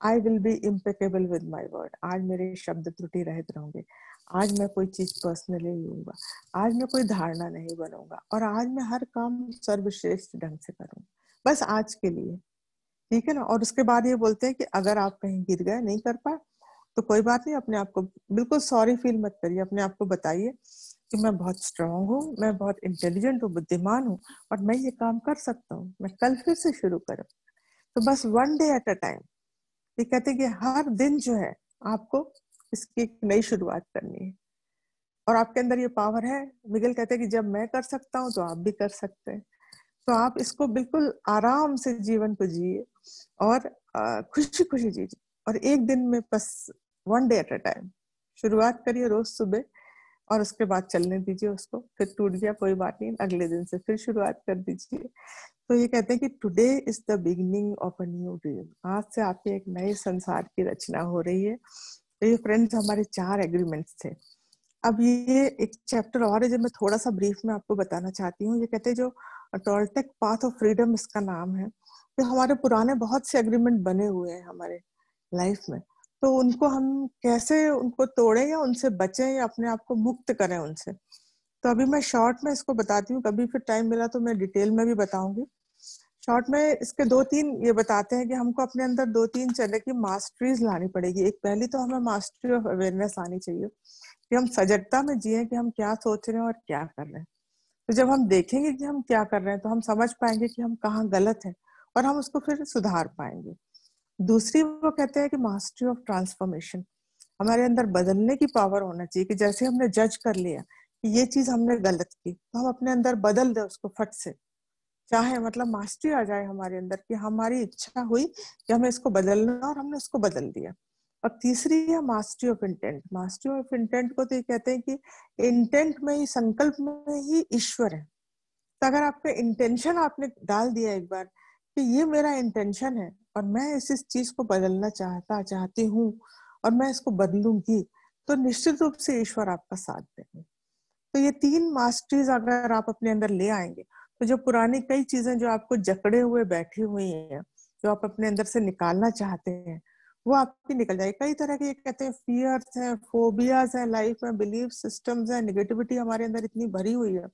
I will be impeccable with my word, आज मेरे शब्द त्रुटि रहित रहेंगे, आज मैं कोई चीज पर्सनली लूंगा, आज मैं कोई धारणा नहीं बनूंगा, और आज मैं हर काम सर्वश्रेष्ठ ढंग से करूंगा, बस आज के लिए। ठीक है ना। और उसके बाद ये बोलते हैं कि अगर आप कहीं गिर गए, नहीं कर पाए, तो कोई बात नहीं, अपने आप को बिल्कुल सॉरी फील मत करिए, अपने आप को बताइए कि मैं बहुत स्ट्रांग हूँ, मैं बहुत इंटेलिजेंट हूँ, बुद्धिमान हूँ, और मैं ये काम कर सकता हूँ, मैं कल फिर से शुरू करूँ। तो बस 1 डे एट अ टाइम। ये कहते हैं कि हर दिन जो है आपको इसकी एक नई शुरुआत करनी है, और आपके अंदर ये पावर है। मिगेल कहते हैं कि जब मैं कर सकता हूँ तो आप भी कर सकते हैं। तो आप इसको बिल्कुल आराम से जीवन को जिए और खुशी खुशी जीजिए, और एक दिन में बस 1 डे एट अ टाइम शुरुआत करिए रोज सुबह, और उसके बाद चलने दीजिए उसको। फिर टूट गया कोई बात नहीं, अगले दिन से फिर शुरुआत कर दीजिए। तो ये कहते हैं कि today is the beginning of a new dream, आज से आपके एक नए संसार की रचना हो रही है। तो ये फ्रेंड्स हमारे 4 एग्रीमेंट्स थे। अब ये एक चैप्टर और है जो मैं थोड़ा सा ब्रीफ में आपको बताना चाहती हूँ। ये कहते हैं जो टोल्टेक पाथ ऑफ फ्रीडम इसका नाम है। तो हमारे पुराने बहुत से एग्रीमेंट बने हुए हैं हमारे लाइफ में, तो उनको हम कैसे उनको तोड़ें या उनसे बचें या अपने आप को मुक्त करें उनसे। तो अभी मैं शॉर्ट में इसको बताती हूँ, कभी फिर टाइम मिला तो मैं डिटेल में भी बताऊंगी। शॉर्ट में इसके 2-3 ये बताते हैं कि हमको अपने अंदर 2-3 तरह की मास्टरीज लानी पड़ेगी। एक पहली तो हमें मास्टरी ऑफ अवेयरनेस आनी चाहिए कि हम सजगता में जिए कि हम क्या सोच रहे हैं और क्या कर रहे हैं। तो जब हम देखेंगे कि हम क्या कर रहे हैं तो हम समझ पाएंगे कि हम कहाँ गलत हैं, और हम उसको फिर सुधार पाएंगे। दूसरी वो कहते हैं कि मास्टरी ऑफ ट्रांसफॉर्मेशन, हमारे अंदर बदलने की पावर होना चाहिए कि जैसे हमने जज कर लिया कि ये चीज हमने गलत की, तो हम अपने अंदर बदल दे उसको फट से, चाहे मतलब मास्टरी आ जाए हमारे अंदर कि हमारी इच्छा हुई कि हमें इसको बदलना और हमने उसको बदल दिया। और तीसरी है mastery of intent. Mastery of intent को तो ये कहते हैं कि इंटेंट में ही, संकल्प में ही ईश्वर है। तो अगर आपका इंटेंशन आपने डाल दिया एक बार कि ये मेरा इंटेंशन है और मैं इस चीज को बदलना चाहती हूँ और मैं इसको बदलूंगी, तो निश्चित रूप से ईश्वर आपका साथ देंगे। तो ये 3 मास्टरीज अगर आप अपने अंदर ले आएंगे, तो जो पुरानी कई चीजें जो आपको जकड़े हुए बैठी हुई हैं, जो आप अपने अंदर से निकालना चाहते हैं, वो आपकी निकल जाएगी। कई तरह के कहते हैं फियर्स हैं, फोबियाज हैं लाइफ में, बिलीफ सिस्टम्स हैं, नेगेटिविटी हमारे अंदर इतनी भरी हुई है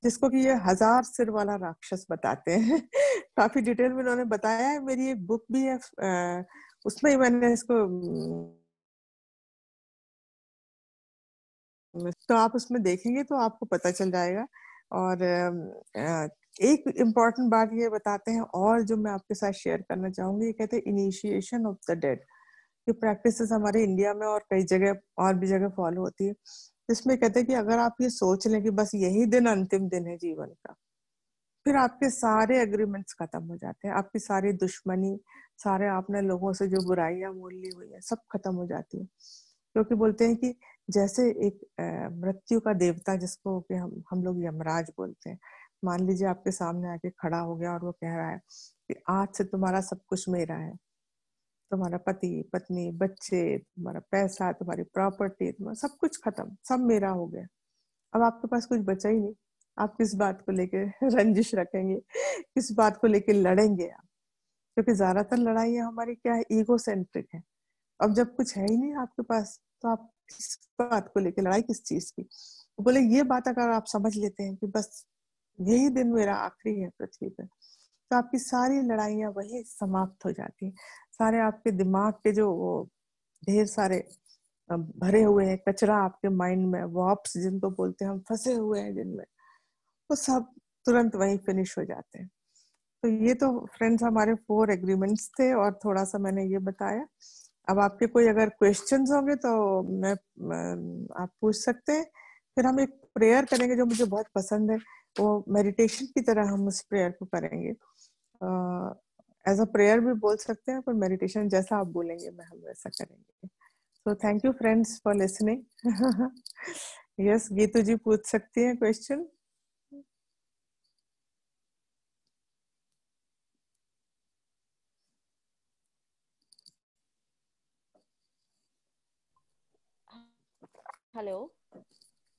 जिसको कि ये 1000 सिर वाला राक्षस बताते हैं। काफी डिटेल में उन्होंने बताया है, मेरी एक बुक भी है, उसमें ही मैंने इसको, तो आप उसमें देखेंगे तो आपको पता चल जाएगा। और एक इम्पॉर्टेंट बात ये बताते हैं और जो मैं आपके साथ शेयर करना चाहूंगी, ये कहते हैं इनिशिएशन ऑफ द डेड। ये प्रैक्टिसेस हमारे इंडिया में और कई जगह और भी जगह फॉलो होती है, जिसमें कहते हैं कि अगर आप ये सोच लें कि बस यही दिन अंतिम दिन है जीवन का, फिर आपके सारे एग्रीमेंट्स खत्म हो जाते हैं, आपकी सारी दुश्मनी, सारे आपने लोगों से जो बुराइयां मोल ली हुई है सब खत्म हो जाती है। क्योंकि बोलते हैं कि जैसे एक मृत्यु का देवता जिसको कि हम लोग यमराज बोलते हैं, मान लीजिए आपके सामने आके खड़ा हो गया और वो कह रहा है कि आज से तुम्हारा सब कुछ मेरा है, तुम्हारा पति पत्नी बच्चे, तुम्हारा पैसा, तुम्हारी प्रॉपर्टी, तुम्हारा सब कुछ खत्म, सब मेरा हो गया, अब आपके पास कुछ बचा ही नहीं। आप किस बात को लेके रंजिश रखेंगे, किस बात को लेके लड़ेंगे आप? क्योंकि ज्यादातर लड़ाइयाँ हमारी क्या है, ईगो सेंट्रिक है। अब जब कुछ है ही नहीं आपके पास, तो आप किस बात को लेके, लड़ाई किस चीज की? तो बोले ये बात अगर आप समझ लेते हैं कि बस यही दिन मेरा आखिरी है पृथ्वी पे, तो आपकी सारी लड़ाइयाँ वही समाप्त हो जाती हैं। सारे आपके दिमाग के जो वो ढेर सारे भरे हुए हैं, कचरा आपके माइंड में, वॉप्स जिनको बोलते हैं, हम फंसे हुए हैं जिनमें, वो सब तुरंत वहीं फिनिश हो जाते हैं। तो ये तो फ्रेंड्स हमारे 4 एग्रीमेंट्स थे और थोड़ा सा मैंने ये बताया। अब आपके कोई अगर क्वेश्चंस होंगे तो आप पूछ सकते हैं। फिर हम एक प्रेयर करेंगे जो मुझे बहुत पसंद है, वो मेडिटेशन की तरह हम उस प्रेयर को करेंगे। एज अ प्रेयर भी बोल सकते हैं, पर मेडिटेशन जैसा आप बोलेंगे मैं हम वैसा करेंगे। So thank you friends for listening. Yes, Geetu जी पूछ सकती हैं क्वेश्चन। हेलो।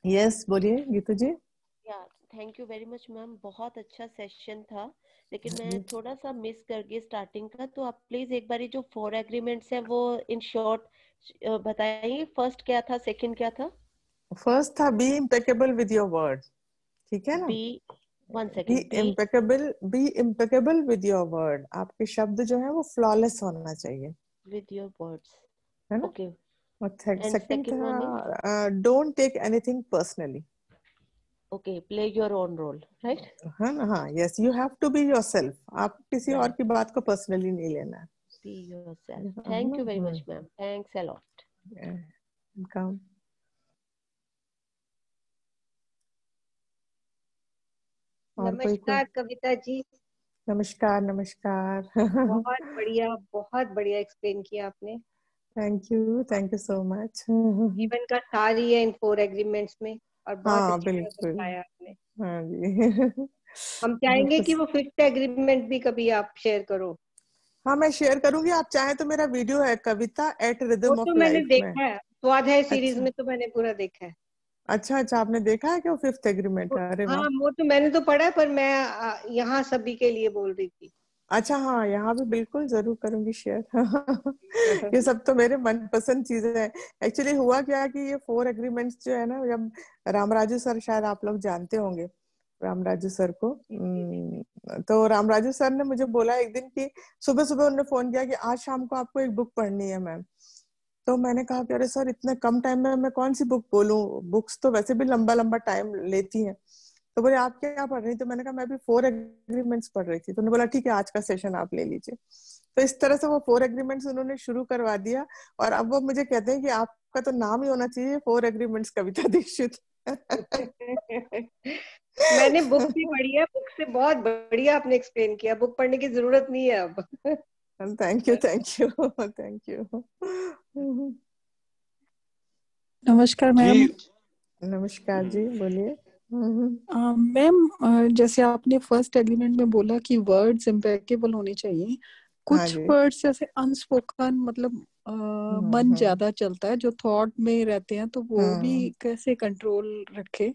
यस बोलिए गीतू जी। या thank you very much ma'am, बहुत अच्छा सेशन था, लेकिन मैं थोड़ा सा मिस कर गई स्टार्टिंग का, तो आप प्लीज एक बार जो 4 एग्रीमेंट्स हैं वो इन शॉर्ट बताइए। फर्स्ट क्या था, सेकंड क्या था? फर्स्ट था be impeccable with your word, ठीक है ना? Be, one be second, be impeccable with your word, आपके शब्द जो है वो फ्लॉलेस होना चाहिए, विद योर वर्ड्स, है ना? ओके। और and second second one is था don't take anything personally, okay, play your own role, right? है ना? हाँ, yes, you have to be yourself, आप किसी और राइट, की बात को पर्सनली नहीं लेना है। Be yourself. हाँ, thank you very much ma'am, thanks a lot. Welcome. और नमस्कार कविता जी। नमस्कार नमस्कार। बहुत बढ़िया एक्सप्लेन किया आपने। Thank you so much. जीवन का सार ही है इन 4 एग्रीमेंट्स में, और बहुत हाँ अच्छी तरह बिल्कुल, बताया आपने। हाँ जी। हम चाहेंगे कि वो 5th एग्रीमेंट भी कभी आप शेयर करो। हाँ मैं शेयर करूंगी, आप चाहें तो मेरा वीडियो है कविता एट वो रिदम तो ऑफ मैंने लाइफ में। देखा है, स्वाद है सीरीज अच्छा में तो मैंने पूरा देखा है। अच्छा, आपने देखा है कि वो 5th एग्रीमेंट है? अरे हाँ, वाह। वो तो मैंने तो पढ़ा है, पर मैं यहाँ सभी के लिए बोल रही थी। अच्छा हाँ, यहाँ भी बिल्कुल जरूर करूंगी शेयर। ये सब तो मेरे मनपसंद चीजें हैं। एक्चुअली हुआ क्या कि ये 4 एग्रीमेंट्स जो है ना, जब रामराजू सर, शायद आप लोग जानते होंगे रामराजू सर को, तो रामराजू सर ने मुझे बोला एक दिन कि सुबह सुबह उन्होंने फोन किया कि आज शाम को आपको एक बुक पढ़नी है मैम। तो मैंने कहा कि अरे सर इतने कम टाइम में मैं कौन सी बुक बोलूं, बुक्स तो वैसे भी लंबा लंबा टाइम लेती हैं। तो बोले आप क्या पढ़ रही? तो मैंने कहा मैं भी 4 एग्रीमेंट्स पढ़ रही थी। तो उन्होंने बोला ठीक है, आज का सेशन आप ले लीजिए। तो इस तरह से वो 4 एग्रीमेंट्स उन्होंने शुरू करवा दिया, और अब वो मुझे कहते हैं कि आपका तो नाम ही होना चाहिए 4 एग्रीमेंट्स कविता दीक्षित। मैंने बुक भी पढ़ी है, बुक से बहुत बढ़िया आपने एक्सप्लेन किया, बुक पढ़ने की जरूरत नहीं है अब। Thank you thank you. नमस्कार मैम। नमस्कार जी, बोलिए। मैम जैसे आपने फर्स्ट एग्रीमेंट में बोला कि वर्ड्स इम्पेकेबल होने चाहिए, हाँ कुछ जी। वर्ड्स जैसे अनस्पोकन, मतलब मन ज्यादा चलता है, जो थॉट में रहते हैं, तो वो भी कैसे कंट्रोल रखे?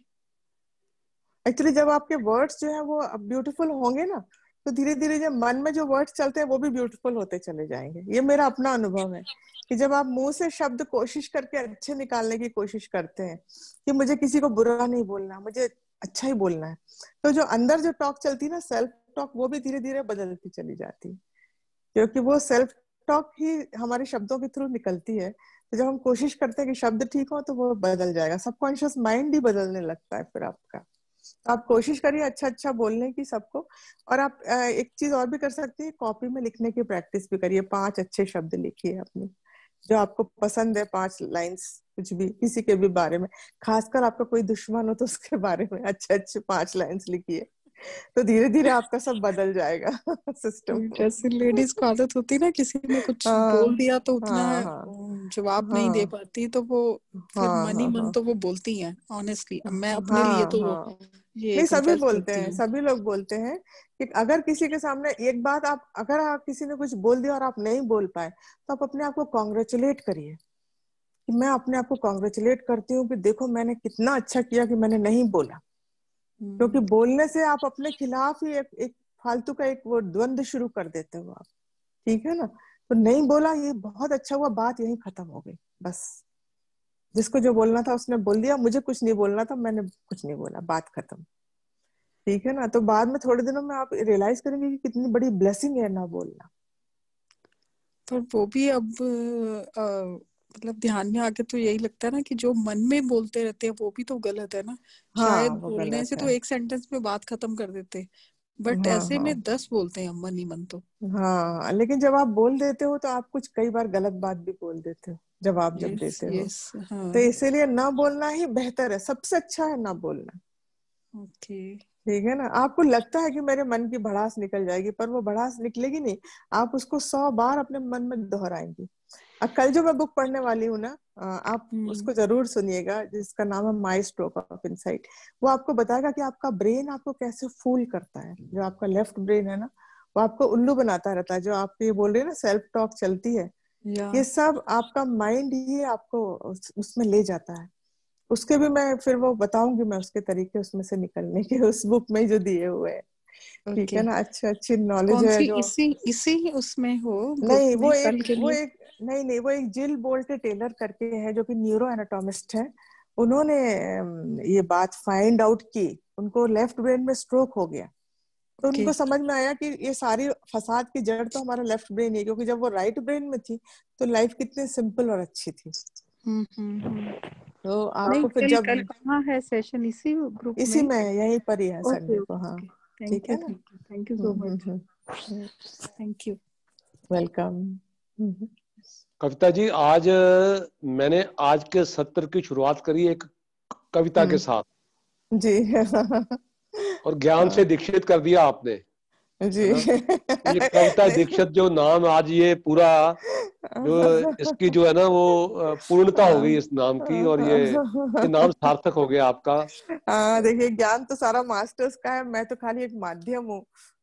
एक्चुअली जब आपके वर्ड्स जो है वो ब्यूटीफुल होंगे ना, तो धीरे धीरे जब मन में जो वर्ड्स चलते हैं वो भी ब्यूटीफुल होते चले जाएंगे। ये मेरा अपना अनुभव है कि जब आप मुंह से शब्द कोशिश करके अच्छे निकालने की कोशिश करते हैं कि मुझे किसी को बुरा नहीं बोलना, मुझे अच्छा ही बोलना है, तो जो अंदर जो टॉक चलती है ना, सेल्फ टॉक, वो भी धीरे धीरे बदलती चली जाती है, क्योंकि वो सेल्फ टॉक ही हमारे शब्दों के थ्रू निकलती है। तो जब हम कोशिश करते हैं कि शब्द ठीक हो तो वो बदल जाएगा, सबकॉन्शियस माइंड ही बदलने लगता है फिर आपका। आप कोशिश करिए अच्छा अच्छा बोलने की सबको। और आप एक चीज और भी कर सकती है, कॉपी में लिखने की प्रैक्टिस भी करिए। 5 अच्छे शब्द लिखिए अपनी, जो आपको पसंद है, 5 लाइंस, कुछ भी किसी के भी बारे में, खासकर आपका कोई दुश्मन हो तो उसके बारे में अच्छे अच्छे 5 लाइंस लिखिए, तो धीरे धीरे आपका सब बदल जाएगा सिस्टम। जैसे लेडीज को आदत होती है ना, किसी ने कुछ बोल दिया तो उतना जवाब नहीं दे पाती, तो वो फिर मन ही मन तो वो बोलती हैं। ऑनेस्टली मैं अपने लिए तो ये नहीं, सभी कन्फेस बोलते करती हैं, हूँ। सभी लोग बोलते हैं कि अगर किसी के सामने एक बात आप, अगर आप किसी ने कुछ बोल दिया और आप नहीं बोल पाए, तो आप अपने आप को कॉन्ग्रेचुलेट करिए कि मैं अपने आप को कॉन्ग्रेचुलेट करती हूँ कि देखो मैंने कितना अच्छा किया कि मैंने नहीं बोला। क्योंकि बोलने से आप अपने खिलाफ ही एक फालतू का एक वो द्वंद्व शुरू कर देते हो आप, ठीक है ना? तो नहीं बोला, ये बहुत अच्छा हुआ, बात यहीं खत्म हो गई बस। जिसको जो बोलना था उसने बोल दिया, मुझे कुछ नहीं बोलना था, मैंने कुछ नहीं बोला, बात खत्म, ठीक है ना? तो बाद में थोड़े दिनों में आप रियलाइज करेंगे कि कितनी बड़ी ब्लेसिंग है ना बोलना। पर वो भी अब मतलब ध्यान में आके तो यही लगता है ना कि जो मन में बोलते रहते हैं वो भी तो गलत है ना। हाँ शायद वो बोलने गलत से है। तो एक सेंटेंस में बात खत्म कर देते, बट हाँ ऐसे में हाँ 10 बोलते हैं हम मन ही मन तो। हाँ, लेकिन जब आप बोल देते हो तो आप कुछ कई बार गलत बात भी बोल देते हो जवाब जब यस देते हो। यस, हाँ। तो इसीलिए ना बोलना ही बेहतर है, सबसे अच्छा है ना बोलना। ओके। ठीक है ना। आपको लगता है कि मेरे मन की भड़ास निकल जाएगी, पर वो भड़ास निकलेगी नहीं। आप उसको 100 बार अपने मन में दोहराएंगे। कल जो मैं बुक पढ़ने वाली हूँ ना, आप उसको जरूर सुनिएगा, जिसका नाम है माई स्ट्रोक ऑफ इनसाइट। वो आपको बताएगा कि आपका ब्रेन आपको कैसे फूल करता है। जो आपका लेफ्ट ब्रेन है ना, वो आपको उल्लू बनाता रहता है। जो आप ये बोल रहे हैं ना, सेल्फ टॉक चलती है, ये सब आपका माइंड ही आपको उसमें ले जाता है। उसके भी मैं फिर वो बताऊंगी मैं उसके तरीके उसमें से निकलने के, उस बुक में जो दिए हुए हैं। ठीक है ना। अच्छी नॉलेज कौन है सी? जो इसी उसमें हो ग्रुप नहीं, में कल के लिए? नहीं, वो एक जिल बोल्टे टेलर करके है, जो कि न्यूरो एनाटोमिस्ट है। उन्होंने ये बात फाइंड आउट की। उनको लेफ्ट ब्रेन में स्ट्रोक हो गया, तो उनको समझ में आया कि ये सारी फसाद की जड़ तो हमारा लेफ्ट ब्रेन है, क्योंकि जब वो राइट ब्रेन में थी तो लाइफ कितनी सिंपल और अच्छी थी। तो आपको फिर जब कल कहाँ है सेशन? इसी ग्रुप इसी में? में यहीं पर ही है ओके संडे को। ओके हाँ ओके, ठीक है ना। Thank you so much. Thank you, welcome. Kavita ji, आज मैंने आज के सत्र की शुरुआत करी एक कविता के साथ जी। और ज्ञान से दीक्षित कर दिया आपने जी। ये कविता दीक्षित जो नाम, आज ये पूरा जो इसकी जो है ना वो पूर्णता हो गई इस नाम की, और ये नाम सार्थक हो गया आपका। हाँ देखिए, ज्ञान तो सारा मास्टर्स का है, मैं तो खाली एक माध्यम हूँ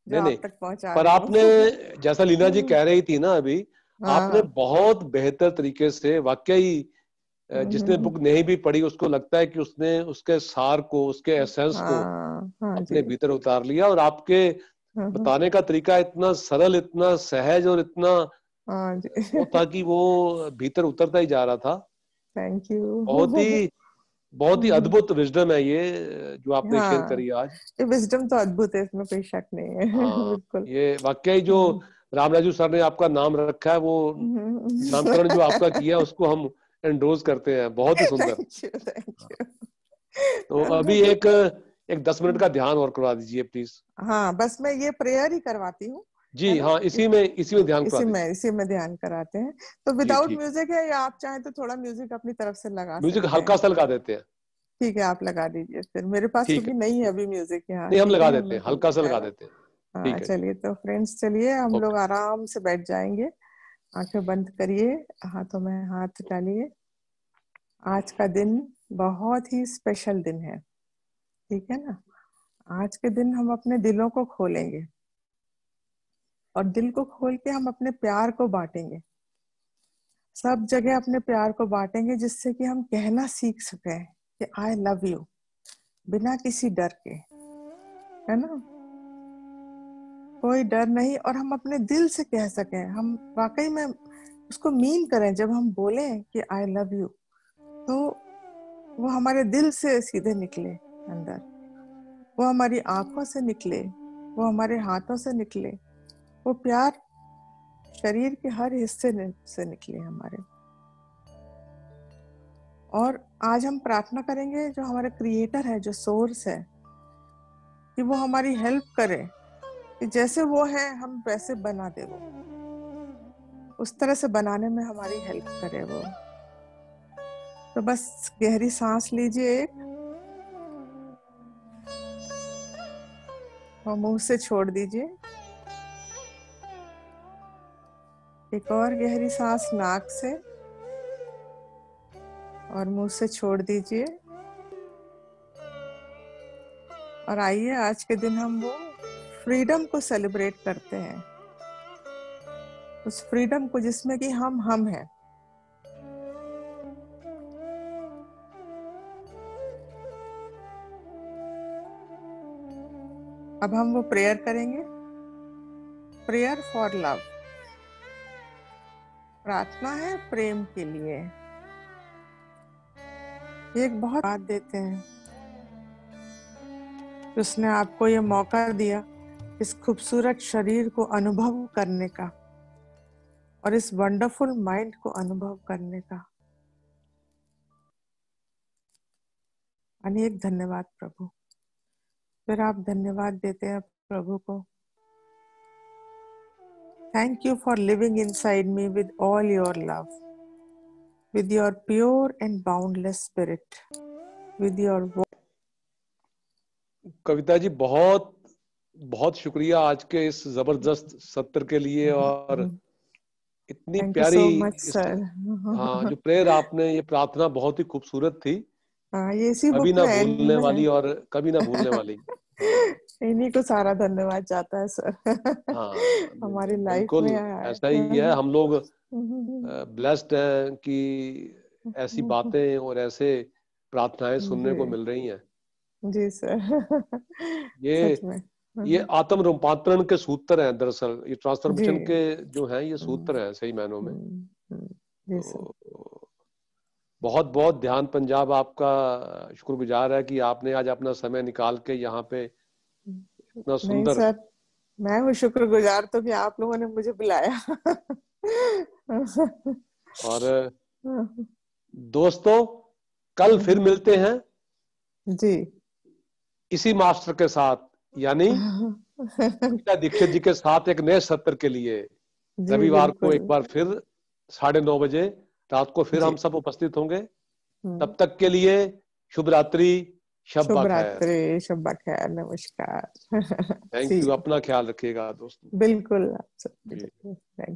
जो नहीं आप नहीं, तक पहुंचा पर रही आपने, हूँ। जैसा लीना जी कह रही थी ना अभी, आपने हाँ। बहुत बेहतर तरीके से, वाकई जिसने बुक नहीं भी पढ़ी उसको लगता है कि उसने उसके सार को, उसके एसेंस को हाँ हाँ जी। अपने भीतर उतार लिया। और आपके बताने का तरीका इतना सरल, इतना सहज और इतना हाँ जी। वो था कि वो भीतर उतरता ही जा रहा था। Thank you. बहुत ही अद्भुत विजडम है ये जो आपने शेयर हाँ, करी आज। ये विजडम तो अद्भुत है, इसमें कोई शक नहीं है। हाँ, बिल्कुल। ये वाकई जो रामराजू सर ने आपका नाम रखा है, वो नामकरण जो आपका किया उसको हम एंडोर्स करते हैं। बहुत ही सुंदर। Thank you. तो अभी एक 10 मिनट का ध्यान और करवा दीजिए प्लीज। हाँ, बस मैं ये प्रेयर ही करवाती हूँ, है जी ना। हाँ, इसी में ध्यान करवा दीजिए। इसी में ध्यान कराते हैं। तो जी विदाउट ठीक, म्यूजिक है, या आप चाहें तो थोड़ा म्यूजिक अपनी तरफ से लगा म्यूजिक सकते हल्का हैं। सा लगा देते हैं। ठीक है, आप लगा दीजिए फिर। मेरे पास ठीक क्योंकि है, नहीं है अभी म्यूजिक यहाँ। नहीं हम ठीक है, लगा हम देते हैं, हल्का सा है लगा ना। देते हैं। हाँ ठीक है जी, चलिए, तो फ्रेंड्स चलिए हम लोग ओके। आराम से बैठ जाएंगे। आंखें बंद करिए, हाथों में हाथ डालिए। आज का दिन बहुत ही स्पेशल दिन है, ठीक है ना। आज के दिन हम अपने दिलों को खोलेंगे, और दिल को खोल के हम अपने प्यार को बांटेंगे। सब जगह अपने प्यार को बांटेंगे, जिससे कि हम कहना सीख सके कि आई लव यू, बिना किसी डर के, है ना। कोई डर नहीं, और हम अपने दिल से कह सके, हम वाकई में उसको मीन करें। जब हम बोले कि आई लव यू, तो वो हमारे दिल से सीधे निकले अंदर, वो हमारी आंखों से निकले, वो हमारे हाथों से निकले, वो प्यार शरीर के हर हिस्से से निकले हमारे। और आज हम प्रार्थना करेंगे जो हमारे क्रिएटर है, जो सोर्स है, कि वो हमारी हेल्प करे, कि जैसे वो है हम वैसे बना दे, वो उस तरह से बनाने में हमारी हेल्प करे वो। तो बस गहरी सांस लीजिए एक, और मुंह से छोड़ दीजिए। एक और गहरी सांस नाक से, और मुंह से छोड़ दीजिए। और आइए, आज के दिन हम वो फ्रीडम को सेलिब्रेट करते हैं, उस फ्रीडम को जिसमें कि हम हैं। अब हम वो प्रेयर करेंगे, प्रेयर फॉर लव। प्रार्थना है प्रेम के लिए। एक बहुत बात देते हैं, उसने आपको ये मौका दिया इस खूबसूरत शरीर को अनुभव करने का, और इस वंडरफुल माइंड को अनुभव करने का। अनेक धन्यवाद प्रभु। फिर आप धन्यवाद देते हैं प्रभु को। Thank you for living inside me with all your love, with your pure and boundless spirit, with your Kavita ji बहुत बहुत शुक्रिया आज के इस जबरदस्त सत्र के लिए, और इतनी प्यारी हाँ जो प्रेयर आपने, ये प्रार्थना बहुत ही खूबसूरत थी। ये इसी कभी ना भूलने वाली और कभी ना भूलने वाली। इन्हीं को सारा धन्यवाद जाता है सर। हाँ हमारी लाइफ में ऐसा ही है। हम लोग ब्लेस्ड हैं कि ऐसी बातें और ऐसे प्रार्थनाएं सुनने को मिल रही हैं। जी सर। ये आत्म रूपांतरण के सूत्र हैं दरअसल, ये ट्रांसफॉर्मेशन के जो हैं ये सूत्र हैं सही मायनों में। तो बहुत बहुत ध्यान पंजाब आपका शुक्रगुजार है कि आपने आज अपना समय निकाल के यहाँ पे इतना सुंदर। नहीं सर, मैं हूँ शुक्रगुजार तो कि आप लोगों ने मुझे बुलाया। और दोस्तों कल फिर मिलते हैं जी इसी मास्टर के साथ, यानी दीक्षित जी के साथ एक नए सत्र के लिए। रविवार को एक बार फिर 9:30 बजे रात को फिर हम सब उपस्थित होंगे। तब तक के लिए शुभ रात्रि, शब्बा खैर। शब्बा खैर, नमस्कार। Thank you. अपना ख्याल रखिएगा दोस्तों। बिल्कुल। Thank you.